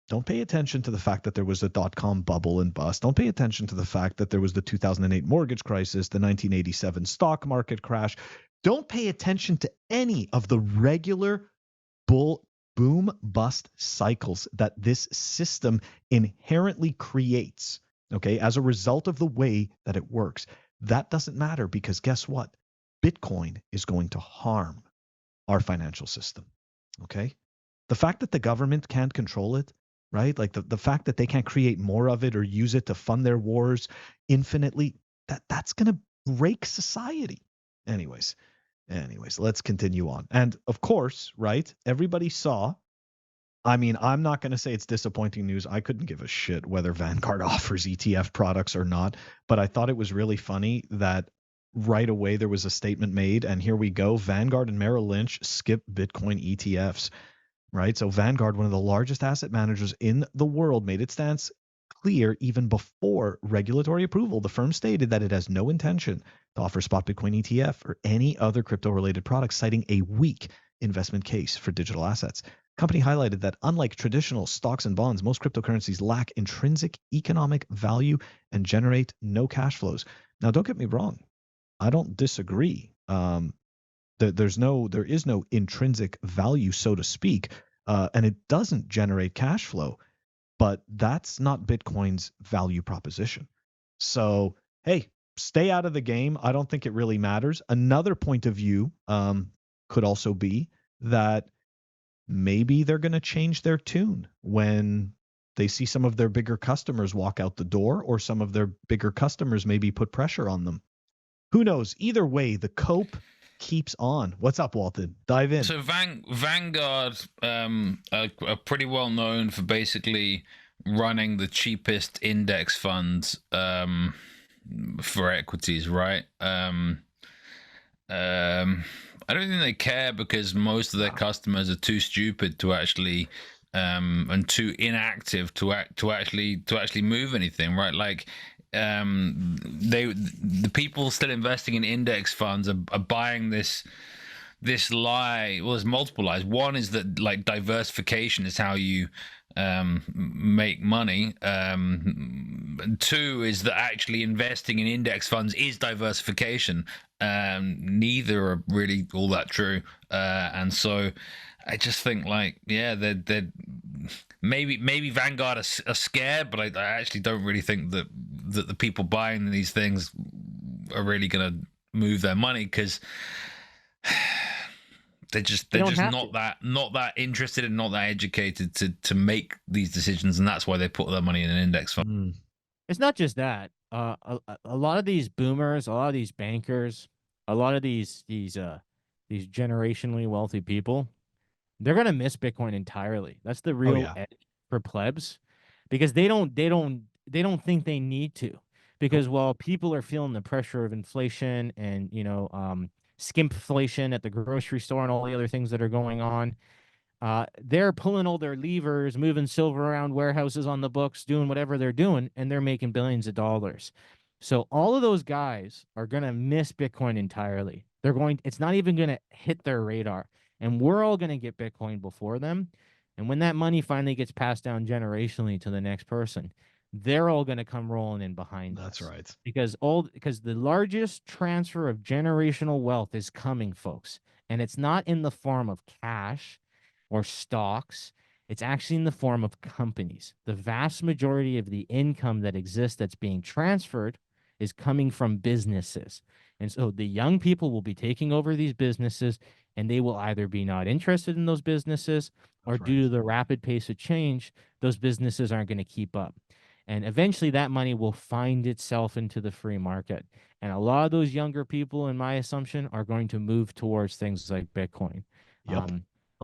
C: don't pay attention to the fact that there was a dot-com bubble and bust. Don't pay attention to the fact that there was the 2008 mortgage crisis, the 1987 stock market crash. Don't pay attention to any of the regular boom bust cycles that this system inherently creates, okay, as a result of the way that it works. That doesn't matter because guess what? Bitcoin is going to harm our financial system, okay? The fact that the government can't control it, right? Like the fact that they can't create more of it or use it to fund their wars infinitely, that's going to break society. Anyways, let's continue on. And of course, right, everybody saw, I mean, I'm not going to say it's disappointing news. I couldn't give a shit whether Vanguard offers ETF products or not, but I thought it was really funny that right away there was a statement made, and here we go, Vanguard and Merrill Lynch skip Bitcoin ETFs, right? So Vanguard, one of the largest asset managers in the world, made its stance clear even before regulatory approval. The firm stated that it has no intention to offer spot Bitcoin ETF or any other crypto-related products, citing a weak investment case for digital assets. Company highlighted that unlike traditional stocks and bonds, most cryptocurrencies lack intrinsic economic value and generate no cash flows. Now, don't get me wrong. I don't disagree. There is no intrinsic value, so to speak, and it doesn't generate cash flow. But that's not Bitcoin's value proposition. So, hey, stay out of the game. I don't think it really matters. Another point of view could also be that maybe they're going to change their tune when they see some of their bigger customers walk out the door, or some of their bigger customers maybe put pressure on them. Who knows? Either way, the cope keeps on. What's up, Walton? Dive in.
B: So Vanguard are pretty well known for basically running the cheapest index funds for equities, right? I don't think they care because most of their customers are too stupid to actually and too inactive to actually move anything, right? Like the people still investing in index funds are buying this lie. Well, there's multiple lies. One is that like diversification is how you make money. And two is that actually investing in index funds is diversification. Neither are really all that true. And so I just think like, yeah, they're maybe Vanguard are scared, but I actually don't really think that the people buying these things are really going to move their money, because they're just not that interested and not that educated to make these decisions, and that's why they put their money in an index fund.
D: It's not just that. A lot of these boomers, a lot of these bankers, a lot of these generationally wealthy people, they're gonna miss Bitcoin entirely. That's the real edge for plebs, because they don't they don't think they need to, because while people are feeling the pressure of inflation and, you know, skimpflation at the grocery store and all the other things that are going on, they're pulling all their levers, moving silver around warehouses on the books, doing whatever they're doing, and they're making billions of dollars. So all of those guys are going to miss Bitcoin entirely. It's not even going to hit their radar. And we're all going to get Bitcoin before them. And when that money finally gets passed down generationally to the next person, they're all going to come rolling in behind us.
C: That's right.
D: Because the largest transfer of generational wealth is coming, folks. And it's not in the form of cash or stocks. It's actually in the form of companies. The vast majority of the income that exists that's being transferred is coming from businesses. And so the young people will be taking over these businesses, and they will either be not interested in those businesses, or due to the rapid pace of change, those businesses aren't going to keep up. And eventually that money will find itself into the free market. And a lot of those younger people, in my assumption, are going to move towards things like Bitcoin.
C: Yep.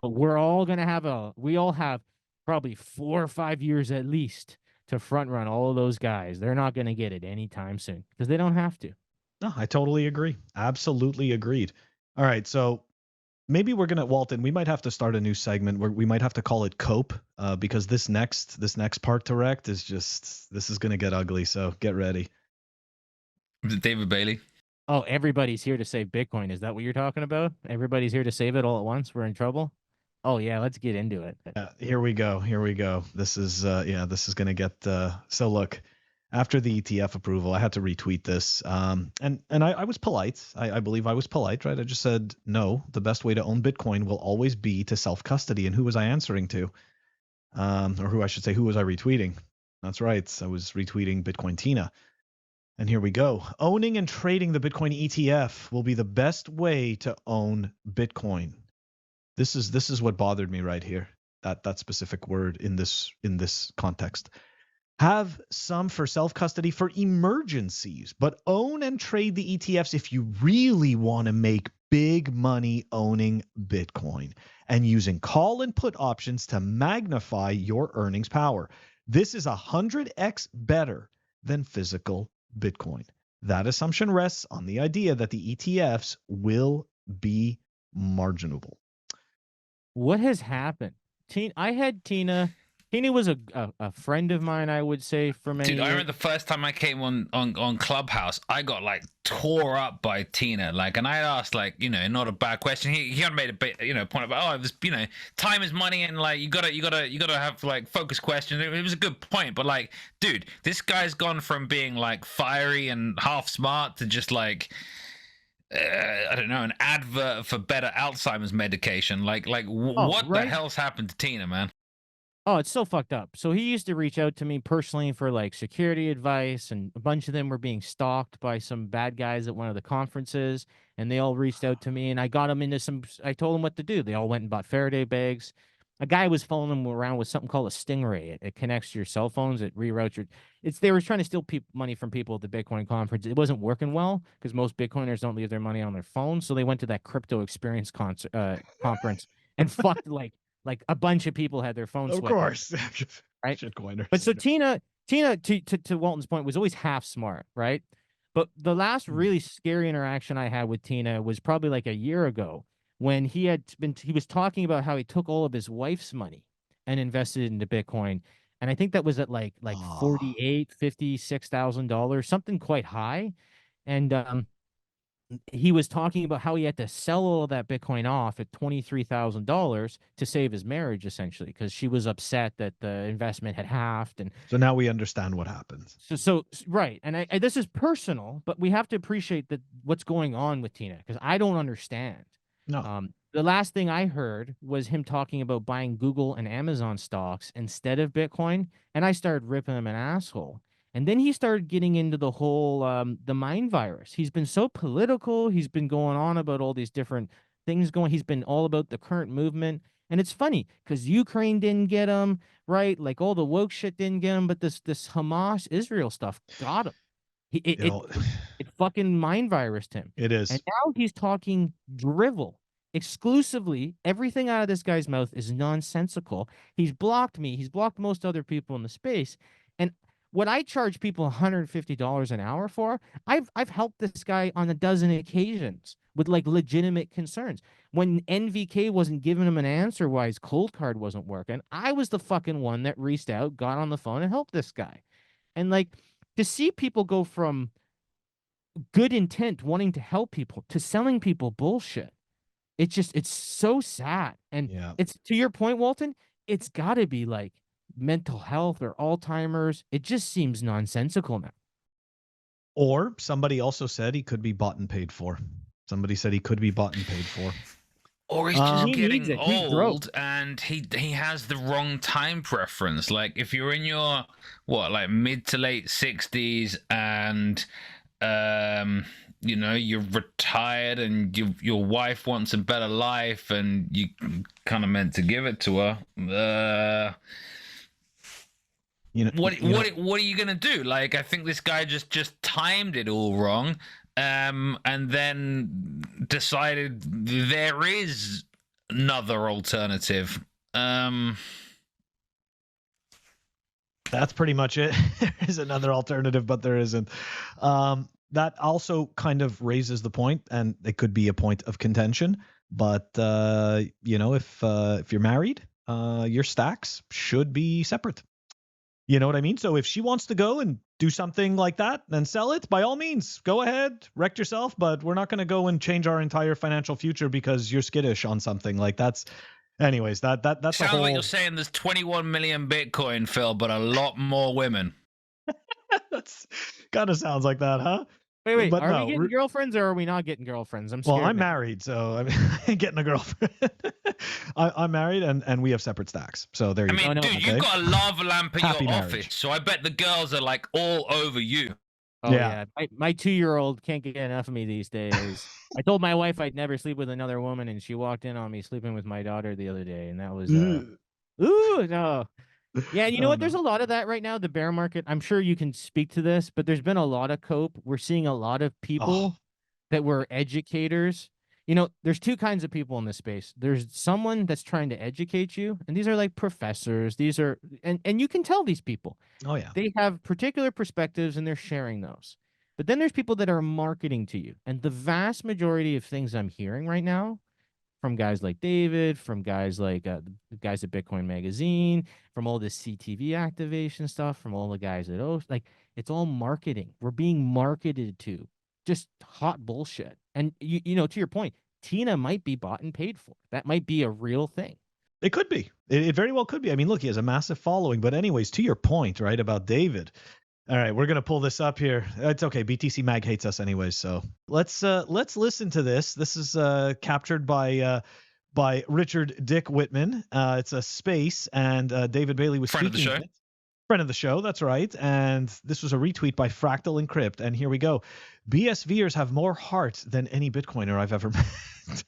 D: But we all have probably 4 or 5 years at least to front run all of those guys. They're not going to get it anytime soon because they don't have to.
C: No, I totally agree. Absolutely agreed. All right. So maybe we're going to, Walton, we might have to start a new segment where we might have to call it Cope, because this next part to REKT is just, this is going to get ugly. So get ready.
B: David Bailey.
D: Oh, everybody's here to save Bitcoin. Is that what you're talking about? Everybody's here to save it all at once. We're in trouble. Oh yeah, let's get into it.
C: Here we go. This is this is going to get so look, after the ETF approval, I had to retweet this. And I was polite. I believe I was polite, right? I just said, no, the best way to own Bitcoin will always be to self-custody. And who was I answering to? Or who I should say, who was I retweeting? That's right. I was retweeting Bitcoin Tina. And here we go. Owning and trading the Bitcoin ETF will be the best way to own Bitcoin. This is what bothered me right here. That specific word in this context. Have some for self-custody for emergencies, but own and trade the ETFs if you really want to make big money owning Bitcoin and using call and put options to magnify your earnings power. This is 100x better than physical Bitcoin. That assumption rests on the idea that the ETFs will be marginable.
D: What has happened? I had Tina. Tina was a friend of mine, I would say, for many years.
B: I remember the first time I came on Clubhouse, I got like tore up by Tina. Like, and I asked, like, you know, not a bad question. He had made a bit, you know, point about, it was, you know, time is money, and like you gotta have like focused questions. It was a good point, but like, dude, this guy's gone from being like fiery and half smart to just like, I don't know, an advert for better Alzheimer's medication. What the hell's happened to Tina, man?
D: Oh, it's so fucked up. So he used to reach out to me personally for like security advice, and a bunch of them were being stalked by some bad guys at one of the conferences, and they all reached out to me, and I got them into I told them what to do. They all went and bought Faraday bags. A guy was following them around with something called a Stingray. It connects to your cell phones. It reroutes they were trying to steal money from people at the Bitcoin conference. It wasn't working well because most Bitcoiners don't leave their money on their phones. So they went to that crypto experience conference and fucked like a bunch of people had their phones swept. Of
C: course.
D: Right?
C: Shitcoiners.
D: But so Tina, to Walton's point, was always half smart, right? But the last really scary interaction I had with Tina was probably like a year ago, when he was talking about how he took all of his wife's money and invested it into Bitcoin. And I think that was at like $56,000, something quite high. And he was talking about how he had to sell all of that Bitcoin off at $23,000 to save his marriage, essentially, because she was upset that the investment had halved. And
C: so now we understand what happens.
D: So right. And I this is personal, but we have to appreciate what's going on with Tina, because I don't understand.
C: No.
D: The last thing I heard was him talking about buying Google and Amazon stocks instead of Bitcoin, and I started ripping him an asshole. And then he started getting into the whole the mind virus. He's been so political. He's been going on about all these different things going. He's been all about the current movement. And it's funny because Ukraine didn't get him, right? Like all the woke shit didn't get him, but this Hamas Israel stuff got him. It fucking mind virused him.
C: It is.
D: And now he's talking drivel exclusively. Everything out of this guy's mouth is nonsensical. He's blocked me. He's blocked most other people in the space. And what I charge people $150 an hour for, I've helped this guy on a dozen occasions with like legitimate concerns. When NVK wasn't giving him an answer why his cold card wasn't working, I was the fucking one that reached out, got on the phone, and helped this guy. And like to see people go from good intent, wanting to help people, to selling people bullshit, it's so sad. And
C: Yeah.
D: it's to your point, Walton, it's got to be like mental health or Alzheimer's. It just seems nonsensical now.
C: Or somebody also said he could be bought and paid for. Somebody said he could be bought and paid for.
B: Or he's just
D: He needs
B: getting
D: it. He's broke.
B: old and he has the wrong time preference. Like if you're in your like mid to late 60s and you know, you're retired and your wife wants a better life and you kind of meant to give it to her. What are you gonna do? Like, I think this guy just timed it all wrong, and then decided there is another alternative.
C: That's pretty much it. There is another alternative, but there isn't. That also kind of raises the point, and it could be a point of contention. But you know, if you're married, your stacks should be separate. You know what I mean? So if she wants to go and do something like that and sell it, by all means, go ahead, wreck yourself. But we're not going to go and change our entire financial future because you're skittish on something like that's. Anyways, that's
B: sounds
C: a whole...
B: like you're saying there's 21 million Bitcoin, Phil, but a lot more women.
C: That's kind of sounds like that, huh?
D: Wait,
C: But
D: are
C: no,
D: we getting girlfriends or are we not getting girlfriends? I'm
C: well,
D: scared.
C: I'm married, so I ain't getting a girlfriend. I'm married, and we have separate stacks. So there you go.
B: I mean, dude,
C: okay?
B: you've got a lava lamp in
C: Happy
B: your
C: marriage.
B: office, so I bet the girls are like all over you.
D: Oh
C: Yeah.
D: my 2-year-old can't get enough of me these days. I told my wife I'd never sleep with another woman, and she walked in on me sleeping with my daughter the other day, and that was ooh, no. Yeah, and you know what? There's a lot of that right now. The bear market. I'm sure you can speak to this, but there's been a lot of cope. We're seeing a lot of people that were educators. You know, there's two kinds of people in this space. There's someone that's trying to educate you, and these are like professors. These are, and you can tell these people.
C: Oh yeah.
D: They have particular perspectives, and they're sharing those. But then there's people that are marketing to you, and the vast majority of things I'm hearing right now, from guys like David, from guys like the guys at Bitcoin Magazine, from all this CTV activation stuff, from all the guys at like it's all marketing. We're being marketed to, just hot bullshit. And you know, to your point, Tina might be bought and paid for. That might be a real thing.
C: It could be. It very well could be. I mean, look, he has a massive following. But anyways, to your point, right, about David. All right, we're gonna pull this up here. It's okay. BTC Mag hates us anyways, so let's listen to this. This is captured by Richard Dick Whitman. It's a space, and David Bailey was
B: Friend of the
C: speaking
B: show.
C: in it. Friend of the show, that's right. And this was a retweet by Fractal Encrypt. And here we go. BSVers have more heart than any Bitcoiner I've ever met.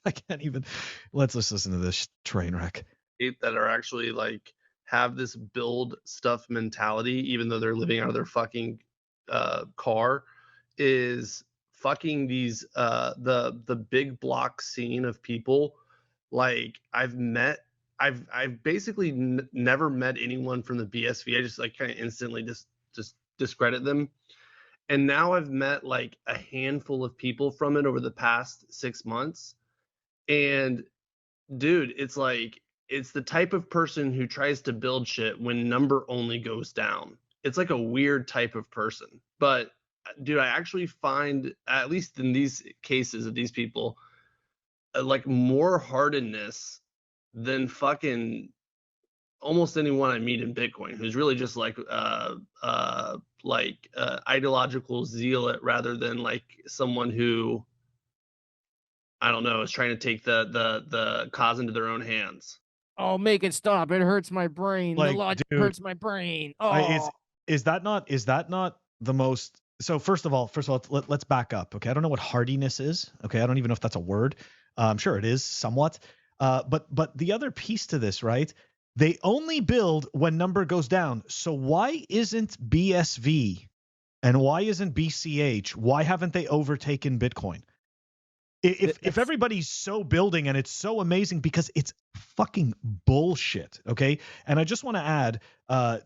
C: I can't even. Let's listen to this train wreck.
E: That are actually like have this build stuff mentality, even though they're living out of their fucking car, is fucking these the big block scene of people. Like I've basically never met anyone from the BSV. I just like kind of instantly just discredit them. And now I've met like a handful of people from it over the past 6 months. And dude, it's like, it's the type of person who tries to build shit when number only goes down. It's like a weird type of person. But dude, I actually find, at least in these cases of these people, like more heartedness than fucking almost anyone I meet in Bitcoin, who's really just like ideological zealot rather than like someone who, I don't know, is trying to take the cause into their own hands.
D: Oh, make it stop! It hurts my brain.
C: Like,
D: the logic
C: dude,
D: hurts my brain. Oh,
C: is that not the most? So first of all, let's back up. Okay, I don't know what hardiness is. Okay, I don't even know if that's a word. I'm sure it is somewhat. But the other piece to this, right? They only build when number goes down. So why isn't BSV and why isn't BCH? Why haven't they overtaken Bitcoin? If everybody's so building and it's so amazing, because it's fucking bullshit, okay? And I just want to add,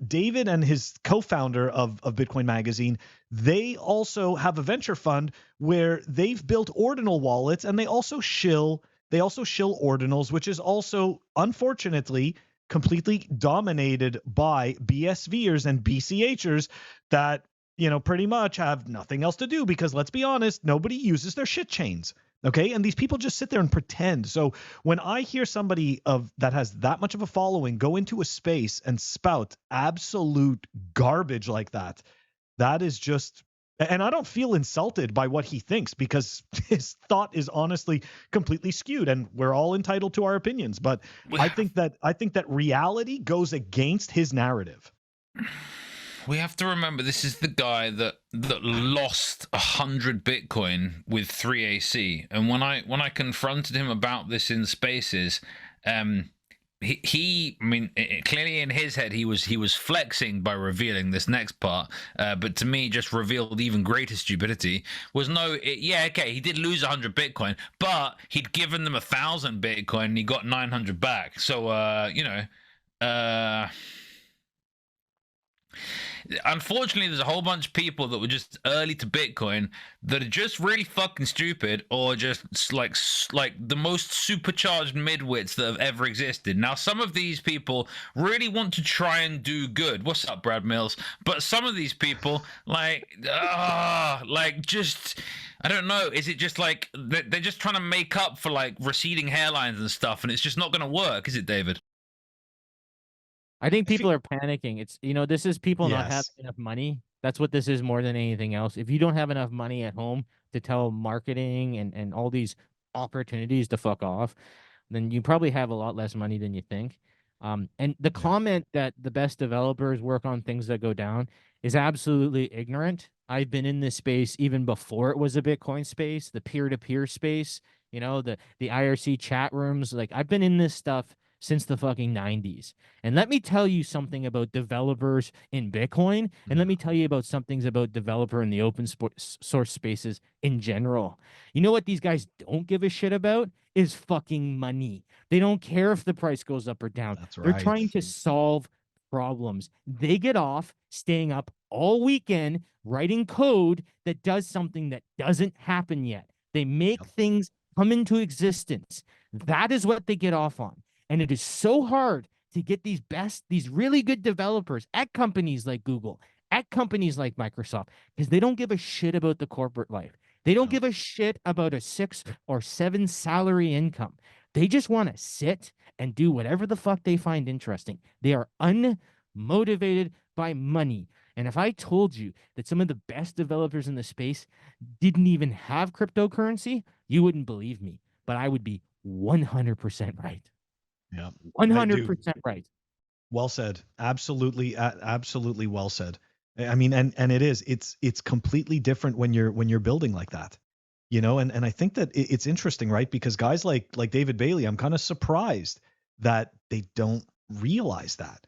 C: David and his co-founder of Bitcoin Magazine, they also have a venture fund where they've built ordinal wallets, and they also shill ordinals, which is also, unfortunately, completely dominated by BSVers and BCHers that, you know, pretty much have nothing else to do, because let's be honest, nobody uses their shit chains. Okay. And these people just sit there and pretend. So when I hear somebody that has that much of a following go into a space and spout absolute garbage like that, that is just, and I don't feel insulted by what he thinks, because his thought is honestly completely skewed, and we're all entitled to our opinions. But I think that reality goes against his narrative.
B: We have to remember, this is the guy that lost 100 Bitcoin with 3AC, and when I confronted him about this in spaces, he I mean, clearly in his head he was flexing by revealing this next part, but to me just revealed even greater stupidity. Was he did lose 100 Bitcoin, but he'd given them 1,000 Bitcoin and he got 900 back. So unfortunately, there's a whole bunch of people that were just early to Bitcoin that are just really fucking stupid, or just like the most supercharged midwits that have ever existed. Now, some of these people really want to try and do good. What's up, Brad Mills? But some of these people, just, I don't know. Is it just like they're just trying to make up for like receding hairlines and stuff, and it's just not going to work, is it, David?
D: I think people are panicking. It's, this is people not
C: Yes.
D: having enough money. That's what this is more than anything else. If you don't have enough money at home to tell marketing and all these opportunities to fuck off, then you probably have a lot less money than you think. And the comment that the best developers work on things that go down is absolutely ignorant. I've been in this space even before it was a Bitcoin space, the peer-to-peer space, the IRC chat rooms. Like, I've been in this stuff since the fucking 90s. And let me tell you something about developers in Bitcoin, and let me tell you about some things about developer in the open source spaces in general. You know what these guys don't give a shit about is fucking money. They don't care if the price goes up or down.
C: That's
D: They're
C: right.
D: trying to solve problems. They get off staying up all weekend writing code that does something that doesn't happen yet. They make things come into existence. That is what they get off on. And it is so hard to get these really good developers at companies like Google, at companies like Microsoft, because they don't give a shit about the corporate life. They don't give a shit about a 6 or 7 salary income. They just want to sit and do whatever the fuck they find interesting. They are unmotivated by money. And if I told you that some of the best developers in the space didn't even have cryptocurrency, you wouldn't believe me. But I would be 100% right.
C: Yeah,
D: 100% right.
C: Well said. Absolutely, absolutely well said. I mean, and it's completely different when you're building like that, and I think that it's interesting, right? Because guys like David Bailey, I'm kind of surprised that they don't realize that,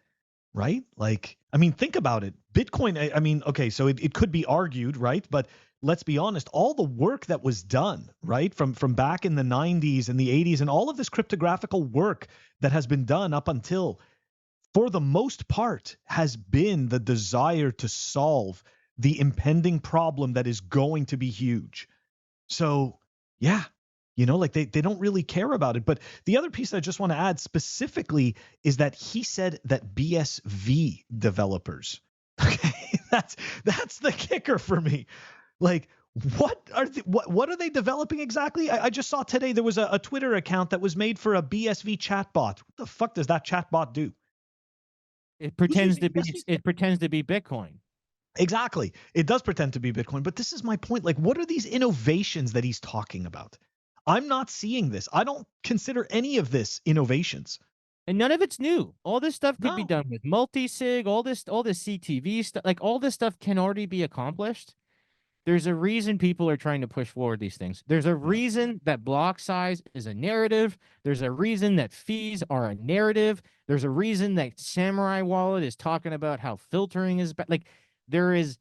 C: right? Like, I mean, think about it. Bitcoin, I mean, okay, so it could be argued, right? But let's be honest, all the work that was done, right, from back in the 90s and the 80s, and all of this cryptographical work that has been done up until, for the most part, has been the desire to solve the impending problem that is going to be huge. So, yeah, like they don't really care about it. But the other piece I just want to add specifically is that he said that BSV developers, okay, that's the kicker for me. Like, what are they developing exactly? I just saw today there was a Twitter account that was made for a BSV chatbot. What the fuck does that chatbot do?
D: It pretends to be Bitcoin.
C: Exactly. It does pretend to be Bitcoin, but this is my point. Like, what are these innovations that he's talking about? I'm not seeing this. I don't consider any of this innovations.
D: And none of it's new. All this stuff could be done with multi-sig, all this CTV stuff, like all this stuff can already be accomplished. There's a reason people are trying to push forward these things. There's a reason that block size is a narrative. There's a reason that fees are a narrative. There's a reason that Samurai Wallet is talking about how filtering is bad. Like, the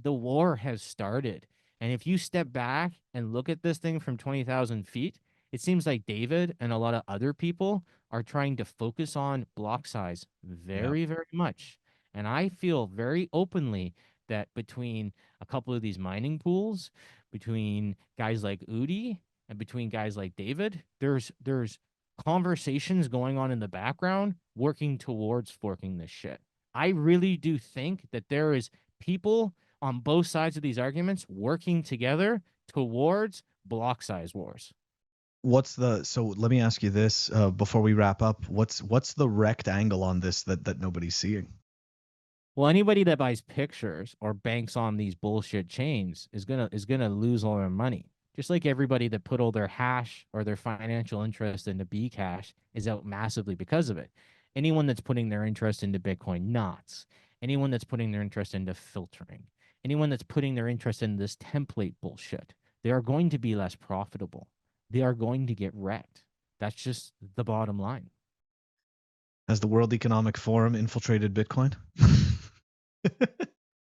D: war has started. And if you step back and look at this thing from 20,000 feet, it seems like David and a lot of other people are trying to focus on block size very, very much. And I feel very openly that between a couple of these mining pools, between guys like Udi and between guys like David, there's conversations going on in the background working towards forking this shit. I really do think that there is people on both sides of these arguments working together towards block size wars.
C: So let me ask you this before we wrap up. What's the REKT angle on this that nobody's seeing?
D: Well, anybody that buys pictures or banks on these bullshit chains is gonna lose all their money. Just like everybody that put all their hash or their financial interest into Bcash is out massively because of it. Anyone that's putting their interest into Bitcoin knots, anyone that's putting their interest into filtering, anyone that's putting their interest in this template bullshit, they are going to be less profitable. They are going to get wrecked. That's just the bottom line.
C: Has the World Economic Forum infiltrated Bitcoin?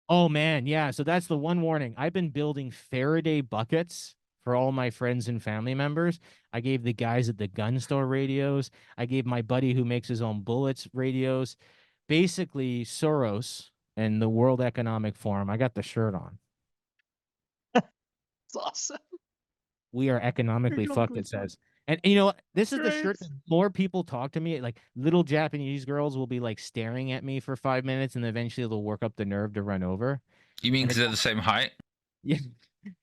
D: Oh man, yeah. So that's the one warning. I've been building Faraday buckets for all my friends and family members. I gave the guys at the gun store radios. I gave my buddy who makes his own bullets radios. Basically, Soros and the World Economic Forum. I got the shirt on.
E: It's awesome.
D: We are economically fucked, it says. And you know, this is the shirt that more people talk to me. Like little Japanese girls will be like staring at me for 5 minutes and eventually they'll work up the nerve to run over.
B: You mean because they're the same height?
D: Yeah.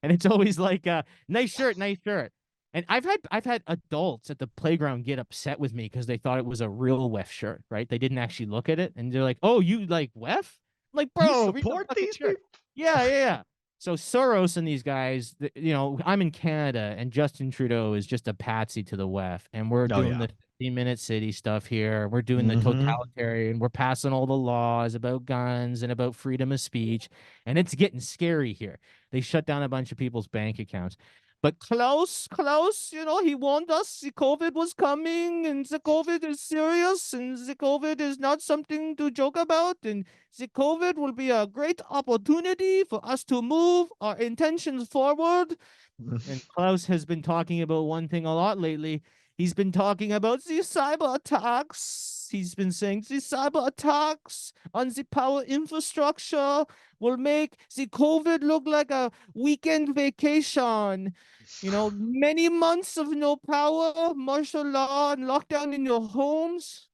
D: And it's always like, nice shirt, nice shirt. And I've had adults at the playground get upset with me because they thought it was a real WEF shirt, right? They didn't actually look at it and they're like, oh, you like WEF? I'm like, bro,
C: You
D: read the
C: support
D: fucking
C: these
D: shirt.
C: people?
D: Yeah. So Soros and these guys, you know, I'm in Canada and Justin Trudeau is just a patsy to the WEF. And we're doing the 15-minute city stuff here. We're doing the totalitarian. We're passing all the laws about guns and about freedom of speech. And it's getting scary here. They shut down a bunch of people's bank accounts. But Klaus, you know, he warned us the COVID was coming and the COVID is serious and the COVID is not something to joke about. And the COVID will be a great opportunity for us to move our intentions forward. And Klaus has been talking about one thing a lot lately. He's been talking about the cyber attacks. He's been saying the cyber attacks on the power infrastructure will make the COVID look like a weekend vacation. You know, many months of no power, martial law, and lockdown in your homes.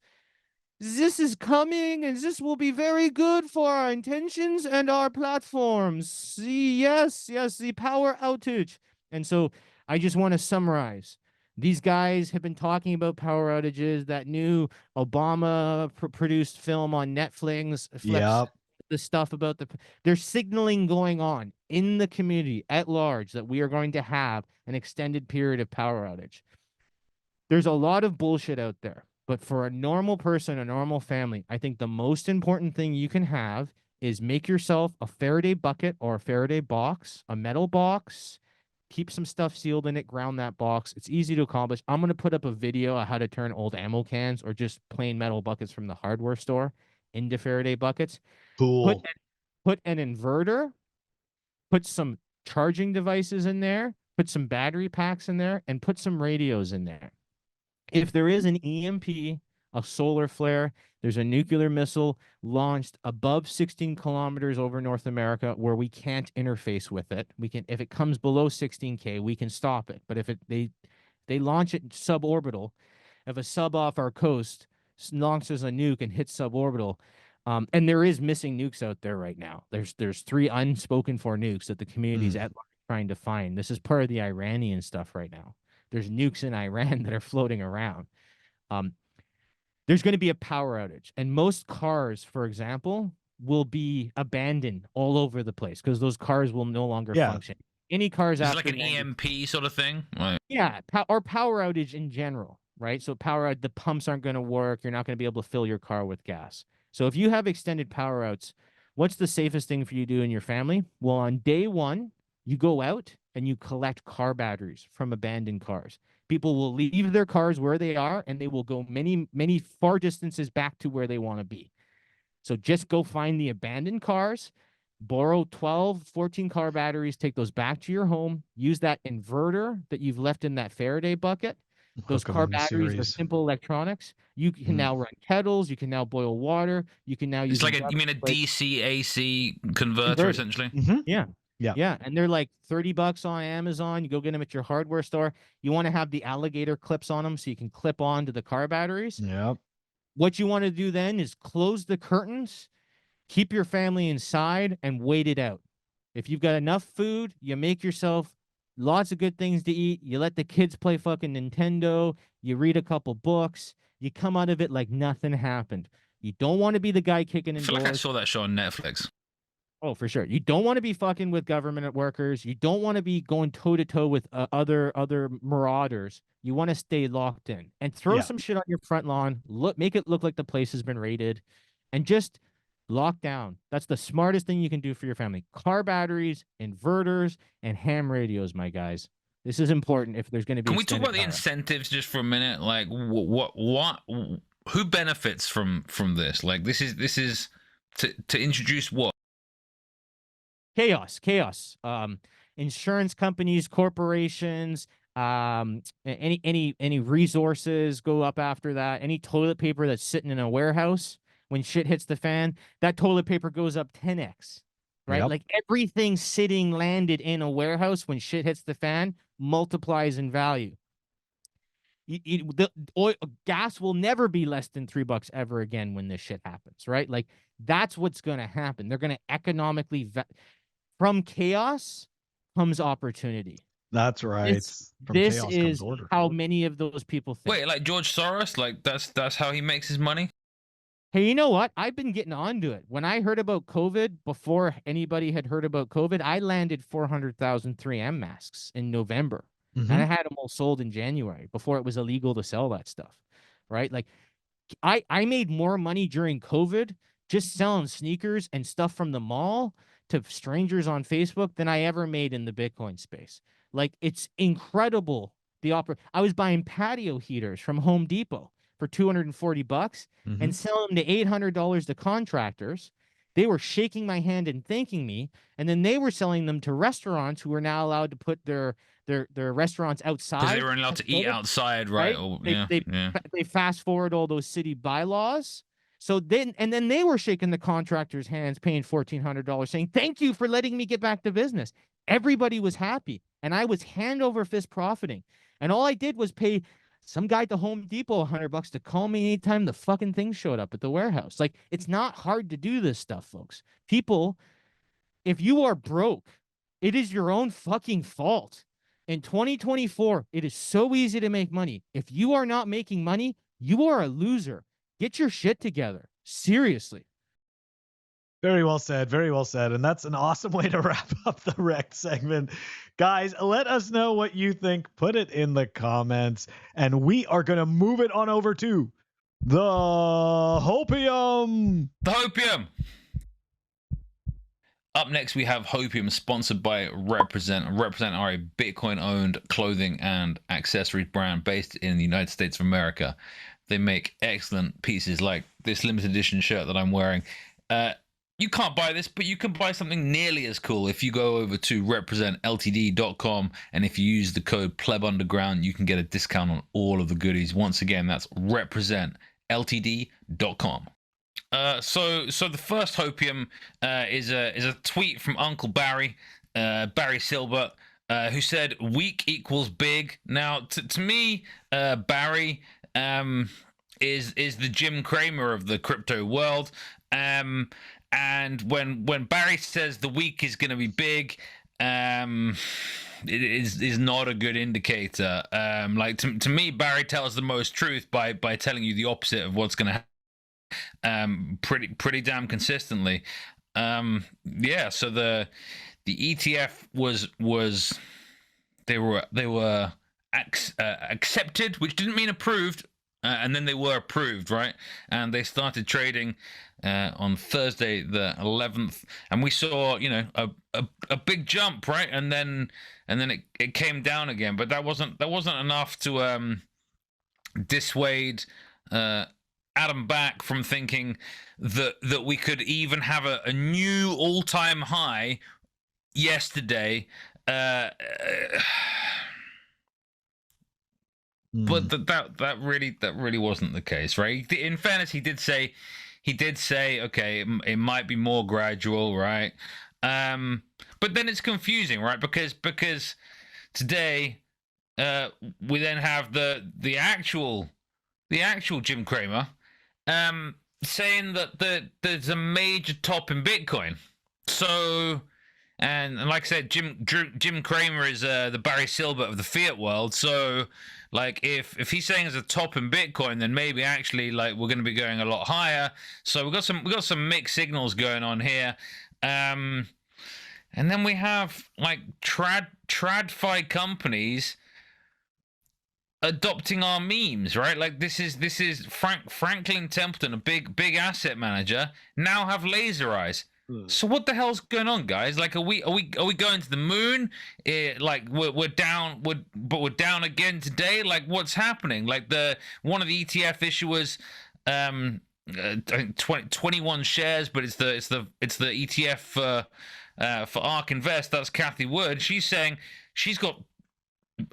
D: This is coming, and this will be very good for our intentions and our platforms. Yes, the power outage. And so I just want to summarize. These guys have been talking about power outages. That new Obama produced film on Netflix. The stuff about there's signaling going on in the community at large that we are going to have an extended period of power outage. There's a lot of bullshit out there, but for a normal person, a normal family, I think the most important thing you can have is make yourself a Faraday bucket or a Faraday box, a metal box, keep some stuff sealed in it, ground that box. It's easy to accomplish. I'm going to put up a video on how to turn old ammo cans or just plain metal buckets from the hardware store into Faraday buckets.
C: Cool.
D: Put an inverter, put some charging devices in there, put some battery packs in there, and put some radios in there. If there is an EMP, a solar flare, there's a nuclear missile launched above 16 kilometers over North America where we can't interface with it. We can, if it comes below 16K, we can stop it. But if they launch it suborbital, if a sub off our coast launches a nuke and hits suborbital, and there is missing nukes out there right now. There's 3 unspoken for nukes that the community's at large trying to find. This is part of the Iranian stuff right now. There's nukes in Iran that are floating around. There's going to be a power outage. And most cars, for example, will be abandoned all over the place because those cars will no longer function. Any cars
B: It's
D: after
B: like an EMP sort of thing? Right.
D: Yeah, or power outage in general, right? So the pumps aren't going to work. You're not going to be able to fill your car with gas. So if you have extended power outs, what's the safest thing for you to do in your family? Well, on day 1, you go out and you collect car batteries from abandoned cars. People will leave their cars where they are and they will go many, many far distances back to where they want to be. So just go find the abandoned cars, borrow 12, 14 car batteries, take those back to your home, use that inverter that you've left in that Faraday bucket. Those
C: Hook 'em
D: car
C: in
D: batteries are
C: series.
D: simple electronics. You can now run kettles. You can now boil water. You can now use
B: It's like you mean a
D: induction, like,
B: DC AC converter,
D: converter.
B: essentially?
D: Yeah.
C: Yeah.
D: Yeah. And they're like $30 on Amazon. You go get them at your hardware store. You want to have the alligator clips on them so you can clip on to the car batteries.
C: Yep.
D: What you want to do then is close the curtains, keep your family inside, and wait it out. If you've got enough food, you make yourself lots of good things to eat. You let the kids play fucking Nintendo. You read a couple books. You come out of it like nothing happened. You don't want to be the guy kicking
B: I
D: in
B: feel like I
D: doors.
B: saw that show on Netflix.
D: Oh, for sure. You don't want to be fucking with government workers. You don't want to be going toe to toe with other marauders. You want to stay locked in and throw
C: Yeah.
D: some shit on your front lawn. Make it look like the place has been raided, and just lock down. That's the smartest thing you can do for your family. Car batteries, inverters, and ham radios, my guys. This is important if there's going to be.
B: Can we talk
D: extended
B: about the
D: power.
B: incentives just for a minute? Like, what, who benefits from this? Like, this is to introduce what?
D: Chaos. Insurance companies, corporations, any resources go up after that. Any toilet paper that's sitting in a warehouse, when shit hits the fan, that toilet paper goes up 10x, right?
C: Yep.
D: Like everything sitting landed in a warehouse when shit hits the fan multiplies in value. The gas will never be less than $3 ever again when this shit happens, right? Like that's what's going to happen. They're going to economically from chaos comes opportunity.
C: That's right. From
D: This
C: chaos
D: is
C: comes order.
D: how many of those people think.
B: Wait, like George Soros? Like that's how he makes his money?
D: Hey, you know what? I've been getting onto it. When I heard about COVID, before anybody had heard about COVID, I landed 400,000 3M masks in November. And I had them all sold in January before it was illegal to sell that stuff, right? Like I made more money during COVID just selling sneakers and stuff from the mall to strangers on Facebook than I ever made in the Bitcoin space. Like it's incredible. I was buying patio heaters from Home Depot for $240 and selling them to $800 to contractors. They were shaking my hand and thanking me, and then they were selling them to restaurants who were now allowed to put their restaurants outside
B: Because they were allowed to eat outside, right? Or,
D: they fast forward all those city bylaws. So then they were shaking the contractors' hands, paying $1,400, saying, "Thank you for letting me get back to business." Everybody was happy, and I was hand over fist profiting. And all I did was pay some guy at the Home Depot $100 to call me anytime the fucking thing showed up at the warehouse. Like it's not hard to do this stuff, folks. People, if you are broke, it is your own fucking fault. In 2024, it is so easy to make money. If you are not making money, you are a loser. Get your shit together. Seriously.
C: Very well said. Very well said. And that's an awesome way to wrap up the REKT segment. Guys, let us know what you think. Put it in the comments. And we are going to move it on over to the Hopium.
B: The Hopium. Up next, we have Hopium, sponsored by Represent. Represent are a Bitcoin-owned clothing and accessories brand based in the United States of America. They make excellent pieces like this limited edition shirt that I'm wearing. You can't buy this, but you can buy something nearly as cool if you go over to representltd.com, and if you use the code PlebUnderground, you can get a discount on all of the goodies. Once again, that's representltd.com. So the first Hopium is a tweet from Uncle Barry, Barry Silbert, who said weak equals big. Now, to me, Barry is the Jim Cramer of the crypto world. And when Barry says the week is going to be big, it is not a good indicator. Like to me, Barry tells the most truth by telling you the opposite of what's going to happen. Pretty damn consistently. Yeah. So the ETF was they were accepted, which didn't mean approved. And then they were approved, right? And they started trading on Thursday the 11th, and we saw, a big jump, right? And then it came down again, but that wasn't enough to dissuade Adam back from thinking that we could even have a new all-time high yesterday. But that really wasn't the case, right? In fairness, he did say, okay, it might be more gradual, right? But then it's confusing, right? Because today we then have the actual Jim Cramer saying that there's a major top in Bitcoin. So, and like I said, Jim Cramer is the Barry Silbert of the fiat world. So, like, if he's saying there's a top in Bitcoin, then maybe actually like we're going to be going a lot higher. So we got some mixed signals going on here. And then we have like tradfi companies adopting our memes, right? Like this is Franklin Templeton, a big asset manager, now have laser eyes. So what the hell's going on, guys? Like, are we going to the moon? Like we're down, but we're down again today. Like, what's happening? Like one of the ETF issuers, I think 21 shares, but it's the ETF for ARK Invest. That's Kathy Wood. She's saying she's got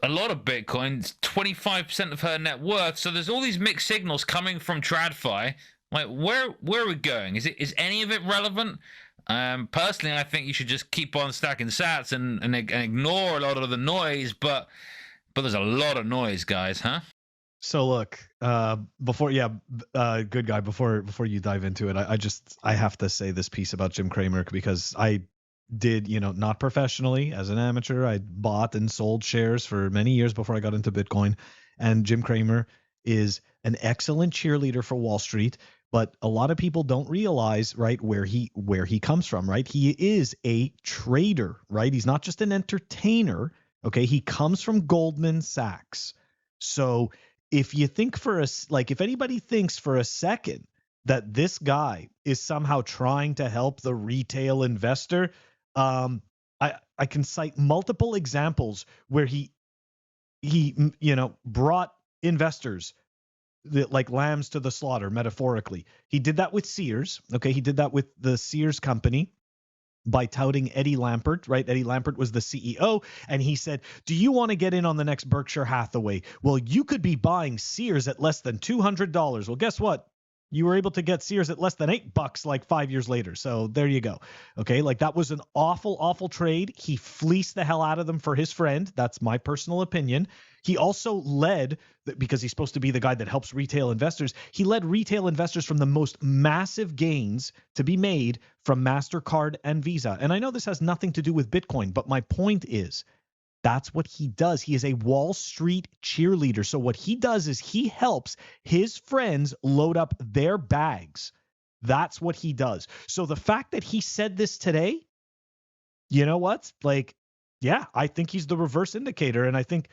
B: a lot of Bitcoin, 25% of her net worth. So there's all these mixed signals coming from TradFi. Like, where are we going? Is any of it relevant? Personally, I think you should just keep on stacking sats and ignore a lot of the noise. But there's a lot of noise, guys, huh?
C: So look, good guy. Before you dive into it, I have to say this piece about Jim Cramer, because I did, not professionally, as an amateur, I bought and sold shares for many years before I got into Bitcoin. And Jim Cramer is an excellent cheerleader for Wall Street, but a lot of people don't realize, right, where he comes from, right? He is a trader, right? He's not just an entertainer, okay? He comes from Goldman Sachs. So if you think if anybody thinks for a second that this guy is somehow trying to help the retail investor, I can cite multiple examples where he brought investors like lambs to the slaughter, metaphorically. He did that with Sears. Okay, he did that with the Sears company by touting Eddie Lampert, right? Eddie Lampert was the CEO, and he said, do you want to get in on the next Berkshire Hathaway? Well, you could be buying Sears at less than $200. Well, guess what? You were able to get Sears at less than $8 like 5 years later. So there you go. Okay, like that was an awful, awful trade. He fleeced the hell out of them for his friend. That's my personal opinion. He also led, because he's supposed to be the guy that helps retail investors, he led retail investors from the most massive gains to be made from MasterCard and Visa. And I know this has nothing to do with Bitcoin, but my point is, that's what he does. He is a Wall Street cheerleader. So what he does is he helps his friends load up their bags. That's what he does. So the fact that he said this today, you know what? Like, yeah, I think he's the reverse indicator. And I think,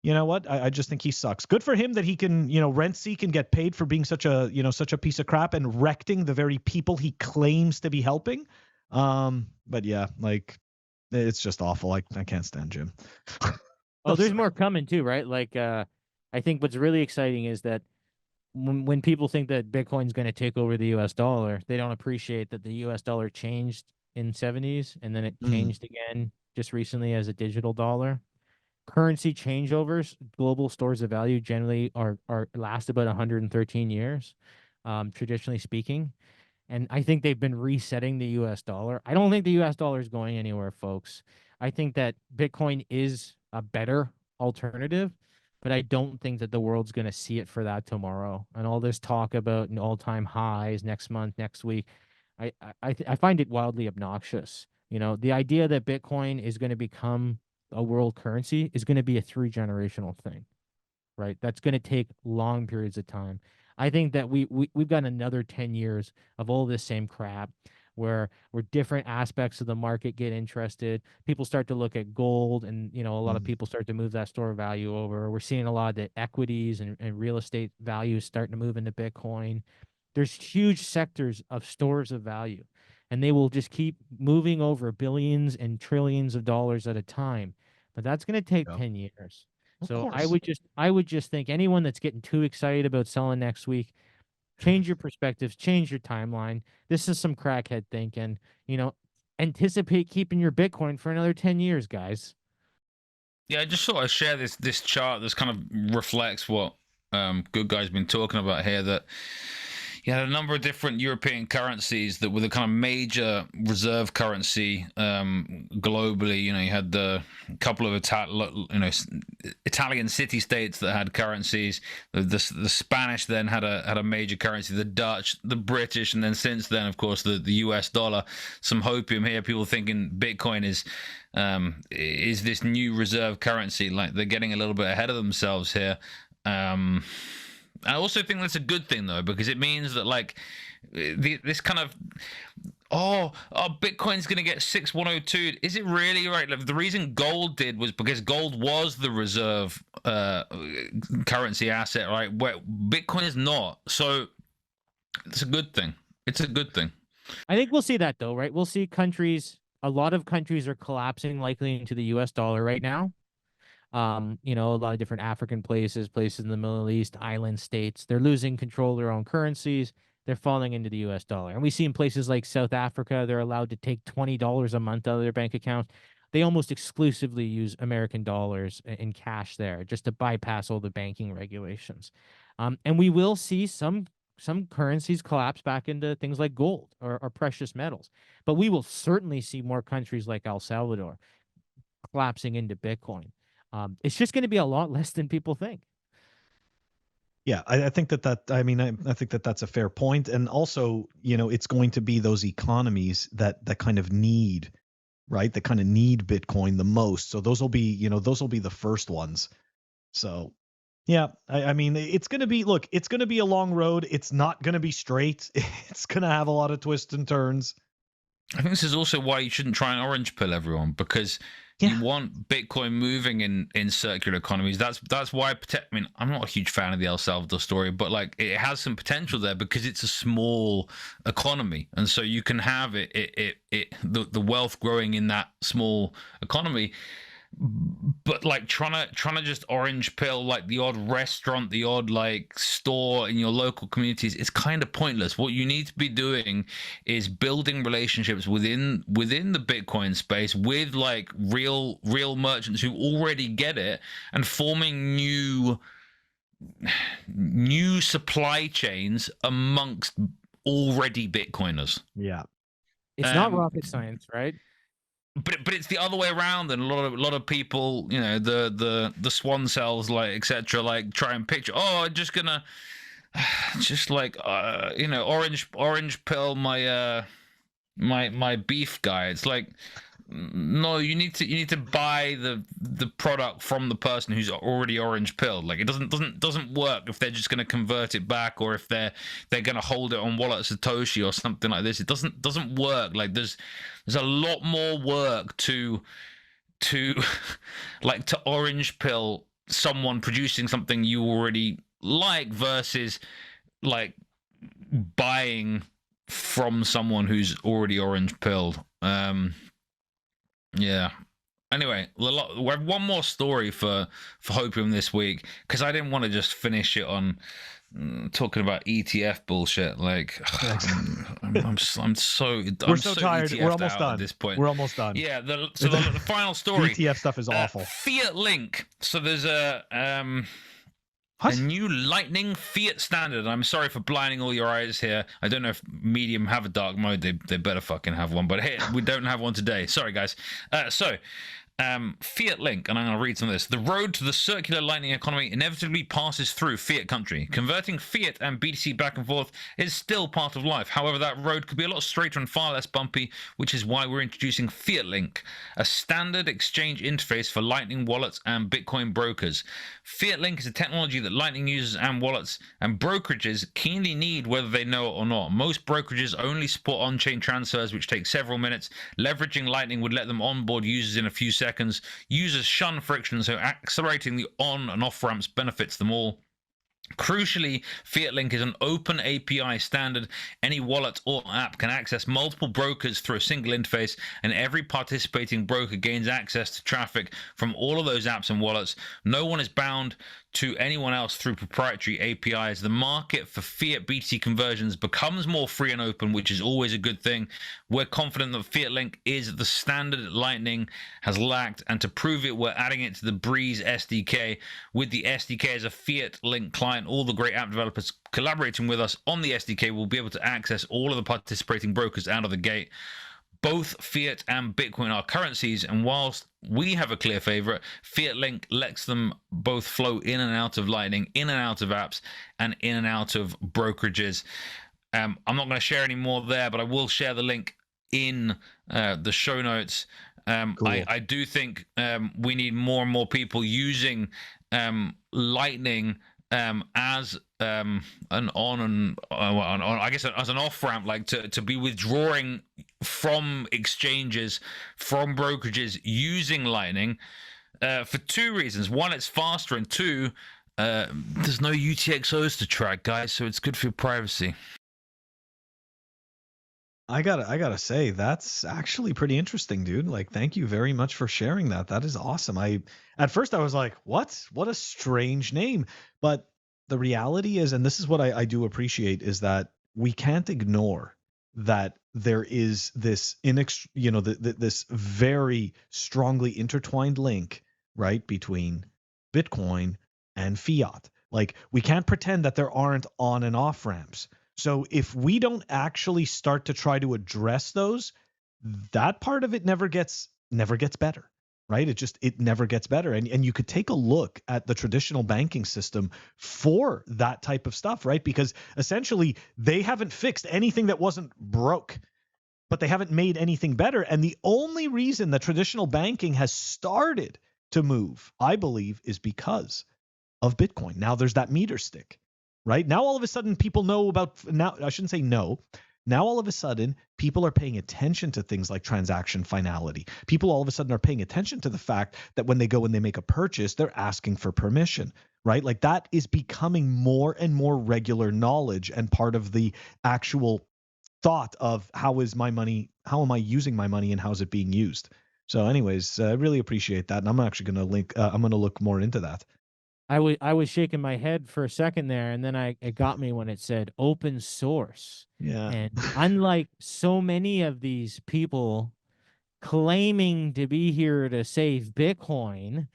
C: you know what? I just think he sucks. Good for him that he can, rent seek and get paid for being such a piece of crap and wrecking the very people he claims to be helping. But yeah, like, it's just awful. I can't stand Jim.
D: Oh, there's more coming too, right? Like, I think what's really exciting is that when people think that Bitcoin's going to take over the U.S. dollar, they don't appreciate that the U.S. dollar changed in '70s and then it changed again just recently as a digital dollar. Currency changeovers, global stores of value generally are last about 113 years, traditionally speaking. And I think they've been resetting the U.S. dollar. I don't think the U.S. dollar is going anywhere, folks. I think that Bitcoin is a better alternative, but I don't think that the world's going to see it for that tomorrow. And all this talk about all-time highs next month, next week, I find it wildly obnoxious. The idea that Bitcoin is going to become a world currency is going to be a 3-generational thing, right? That's going to take long periods of time. I think that we've got another 10 years of all this same crap where different aspects of the market get interested. People start to look at gold and, a lot of people start to move that store of value over. We're seeing a lot of the equities and real estate values starting to move into Bitcoin. There's huge sectors of stores of value, and they will just keep moving over billions and trillions of dollars at a time. But that's going to take 10 years. So I would just think anyone that's getting too excited about selling next week, Change your perspectives, change your timeline. This is some crackhead thinking. Anticipate keeping your Bitcoin for another 10 years, guys.
B: Yeah, I just thought I'd share this chart that kind of reflects what GoodGuy's been talking about here, that you had a number of different European currencies that were the kind of major reserve currency globally. You had the couple of Italian city-states that had currencies. The Spanish then had a major currency. The Dutch, the British, and then since then, of course, the US dollar. Some hopium here. People thinking Bitcoin is this new reserve currency. Like, they're getting a little bit ahead of themselves here. I also think that's a good thing, though, because it means that, like, this kind of, Bitcoin's going to get 6102. Is it really? Right? Like, the reason gold did was because gold was the reserve currency asset, right? Where Bitcoin is not. So it's a good thing. It's a good thing.
D: I think we'll see that, though, right? We'll see a lot of countries are collapsing likely into the US dollar right now. A lot of different African places in the Middle East, island states, they're losing control of their own currencies. They're falling into the US dollar. And we see in places like South Africa, they're allowed to take $20 a month out of their bank account. They almost exclusively use American dollars in cash there just to bypass all the banking regulations. And we will see some currencies collapse back into things like gold or precious metals. But we will certainly see more countries like El Salvador collapsing into Bitcoin. It's just going to be a lot less than people think.
C: Yeah, I think I think that's a fair point. And also, it's going to be those economies that kind of need, right? That kind of need Bitcoin the most. So those will be the first ones. So yeah, I mean, it's going to be a long road. It's not going to be straight. It's going to have a lot of twists and turns.
B: I think this is also why you shouldn't try and orange pill everyone, because you want Bitcoin moving in circular economies. That's why I'm not a huge fan of the El Salvador story, but like, it has some potential there because it's a small economy, and so you can have the wealth growing in that small economy. But like trying to just orange pill like the odd restaurant, the odd like store in your local communities, it's kind of pointless. What you need to be doing is building relationships within the Bitcoin space with like real merchants who already get it, and forming new supply chains amongst already Bitcoiners.
C: Yeah,
D: it's not rocket science, right?
B: But it's the other way around, and a lot of people, the swan cells, like, etc., like, try and picture, I'm just gonna orange pill my my beef guy. It's like, no, you need to buy the product from the person who's already orange pilled. Like, it doesn't work if they're just going to convert it back, or if they're going to hold it on wallet Satoshi or something like this. It doesn't work. Like, there's a lot more work to like to orange pill someone producing something you already like versus like buying from someone who's already orange pilled. Yeah. Anyway, we have one more story for Hopium this week, because I didn't want to just finish it on talking about ETF bullshit. Like, I'm so
C: tired.
B: ETF'd
C: We're almost
B: out
C: done
B: at this point.
C: We're almost done.
B: Yeah. The final story.
C: ETF stuff is awful.
B: Fiat Link. So there's a new Lightning Fiat standard. I'm sorry for blinding all your eyes here. I don't know if Medium have a dark mode. They better fucking have one. But hey, we don't have one today. Sorry, guys. Fiat Link, and I'm going to read some of this. The road to the circular Lightning economy inevitably passes through fiat country. Converting fiat and BTC back and forth is still part of life. However, that road could be a lot straighter and far less bumpy, which is why we're introducing Fiat Link, a standard exchange interface for Lightning wallets and Bitcoin brokers. Fiat Link is a technology that Lightning users and wallets and brokerages keenly need, whether they know it or not. Most brokerages only support on-chain transfers, which take several minutes. Leveraging Lightning would let them onboard users in a few seconds. Users shun friction, so accelerating the on and off ramps benefits them all. Crucially, Fiat Link is an open API standard. Any wallet or app can access multiple brokers through a single interface, and every participating broker gains access to traffic from all of those apps and wallets. No one is bound to anyone else through proprietary APIs. The market for fiat BTC conversions becomes more free and open, which is always a good thing. We're confident that Fiat Link is the standard Lightning has lacked, and to prove it, we're adding it to the Breeze SDK. With the SDK as a Fiat Link client, all the great app developers collaborating with us on the SDK will be able to access all of the participating brokers out of the gate. Both fiat and Bitcoin are currencies, and whilst we have a clear favorite, Fiat Link lets them both flow in and out of Lightning, in and out of apps, and in and out of brokerages. I'm not going to share any more there, but I will share the link in the show notes.
C: Cool.
B: I do think we need more and more people using Lightning as an on and I guess as an off ramp, like to be withdrawing from exchanges, from brokerages using Lightning for two reasons. One, it's faster, and two, there's no UTXOs to track, guys, so it's good for your privacy.
C: I gotta say, that's actually pretty interesting, dude. Like, thank you very much for sharing that. That is awesome. At first I was like, what a strange name. But the reality is, and this is what I do appreciate, is that we can't ignore that there is this this very strongly intertwined link, right, between Bitcoin and fiat. Like, we can't pretend that there aren't on and off ramps. So if we don't actually start to try to address those, that part of it never gets better, right? It never gets better. And you could take a look at the traditional banking system for that type of stuff, right? Because essentially they haven't fixed anything that wasn't broke, but they haven't made anything better. And the only reason that traditional banking has started to move, I believe, is because of Bitcoin. Now there's that meter stick. Right? Now all of a sudden people know about, now I shouldn't say no. Now all of a sudden people are paying attention to things like transaction finality. People all of a sudden are paying attention to the fact that when they go and they make a purchase, they're asking for permission, right? Like, that is becoming more and more regular knowledge and part of the actual thought of how am I using my money and how is it being used? So anyways, I really appreciate that. And I'm actually going to I'm going to look more into that.
D: I was shaking my head for a second there, and then it got me when it said open source.
C: Yeah.
D: And unlike so many of these people claiming to be here to save Bitcoin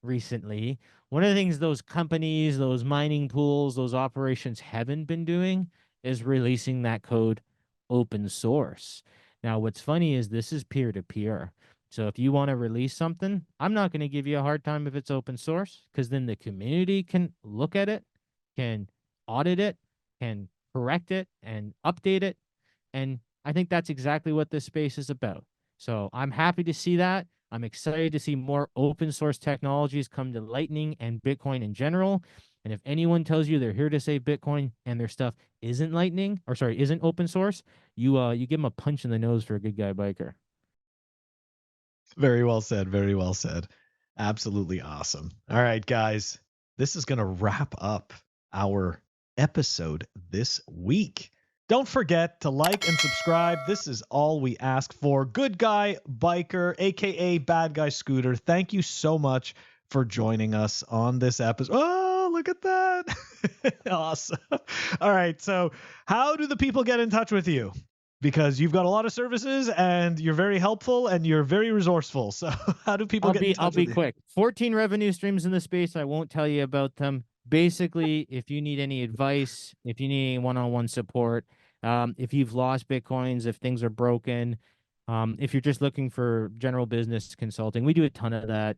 D: recently, one of the things those companies, those mining pools, those operations haven't been doing is releasing that code open source. Now, what's funny is this is peer-to-peer. So if you want to release something, I'm not going to give you a hard time if it's open source, because then the community can look at it, can audit it, can correct it, and update it. And I think that's exactly what this space is about. So I'm happy to see that. I'm excited to see more open source technologies come to Lightning and Bitcoin in general. And if anyone tells you they're here to save Bitcoin and their stuff isn't isn't open source, you give them a punch in the nose for a good guy biker.
C: Very well said. Very well said. Absolutely awesome. All right, guys, this is going to wrap up our episode this week. Don't forget to like and subscribe. This is all we ask for. Good Guy Biker, aka Bad Guy Scooter, thank you so much for joining us on this episode. Oh, look at that. Awesome. All right, so how do the people get in touch with you? Because you've got a lot of services and you're very helpful and you're very resourceful. So how do people get in touch with you?
D: I'll be quick. 14 revenue streams in the space. I won't tell you about them. Basically, if you need any advice, if you need any one-on-one support, if you've lost Bitcoins, if things are broken, if you're just looking for general business consulting, we do a ton of that.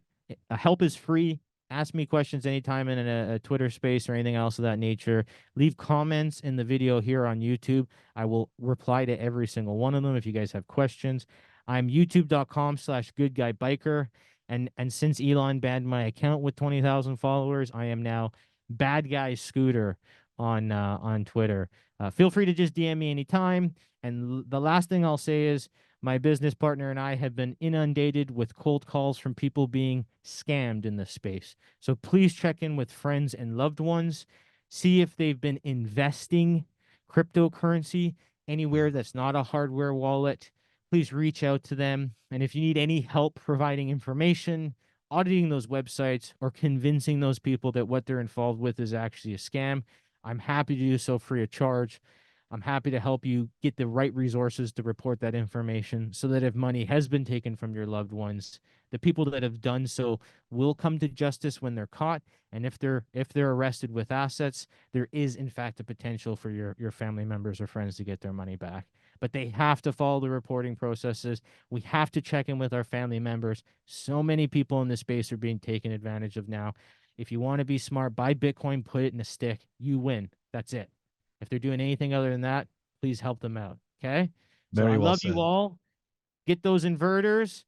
D: Help is free. Ask me questions anytime in a Twitter space or anything else of that nature. Leave comments in the video here on YouTube. I will reply to every single one of them if you guys have questions. I'm youtube.com/goodguybiker. And since Elon banned my account with 20,000 followers, I am now Bad Guy Scooter on Twitter. Feel free to just DM me anytime. And the last thing I'll say is, my business partner and I have been inundated with cold calls from people being scammed in this space. So please check in with friends and loved ones. See if they've been investing cryptocurrency anywhere that's not a hardware wallet. Please reach out to them. And if you need any help providing information, auditing those websites or convincing those people that what they're involved with is actually a scam, I'm happy to do so free of charge. I'm happy to help you get the right resources to report that information so that if money has been taken from your loved ones, the people that have done so will come to justice when they're caught. And if they're arrested with assets, there is in fact a potential for your family members or friends to get their money back. But they have to follow the reporting processes. We have to check in with our family members. So many people in this space are being taken advantage of now. If you want to be smart, buy Bitcoin, put it in a stick. You win. That's it. If they're doing anything other than that, please help them out. Okay? So
C: Very
D: I
C: well
D: love
C: said.
D: you all. Get those inverters.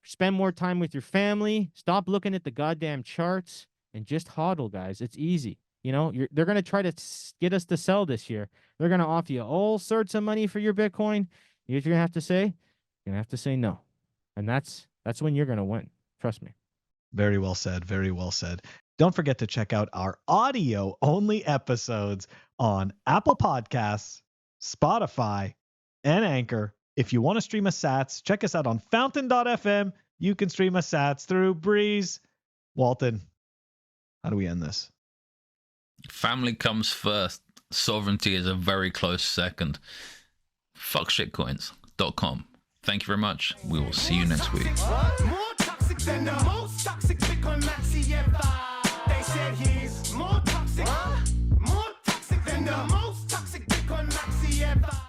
D: Spend more time with your family. Stop looking at the goddamn charts and just hodl, guys. It's easy. You know, they're going to try to get us to sell this year. They're going to offer you all sorts of money for your Bitcoin. You're going to have to say, you're going to have to say no. And that's when you're going to win. Trust me.
C: Very well said. Very well said. Don't forget to check out our audio-only episodes on Apple Podcasts, Spotify, and Anchor. If you want to stream us sats, check us out on fountain.fm. You can stream us sats through Breeze. Walton, how do we end this?
B: Family comes first. Sovereignty is a very close second. Fuckshitcoins.com. Thank you very much. We will see you next week.
F: More toxic than the most toxic Bitcoin maxi ever. They said he's more toxic than the most toxic Bitcoin maxi ever.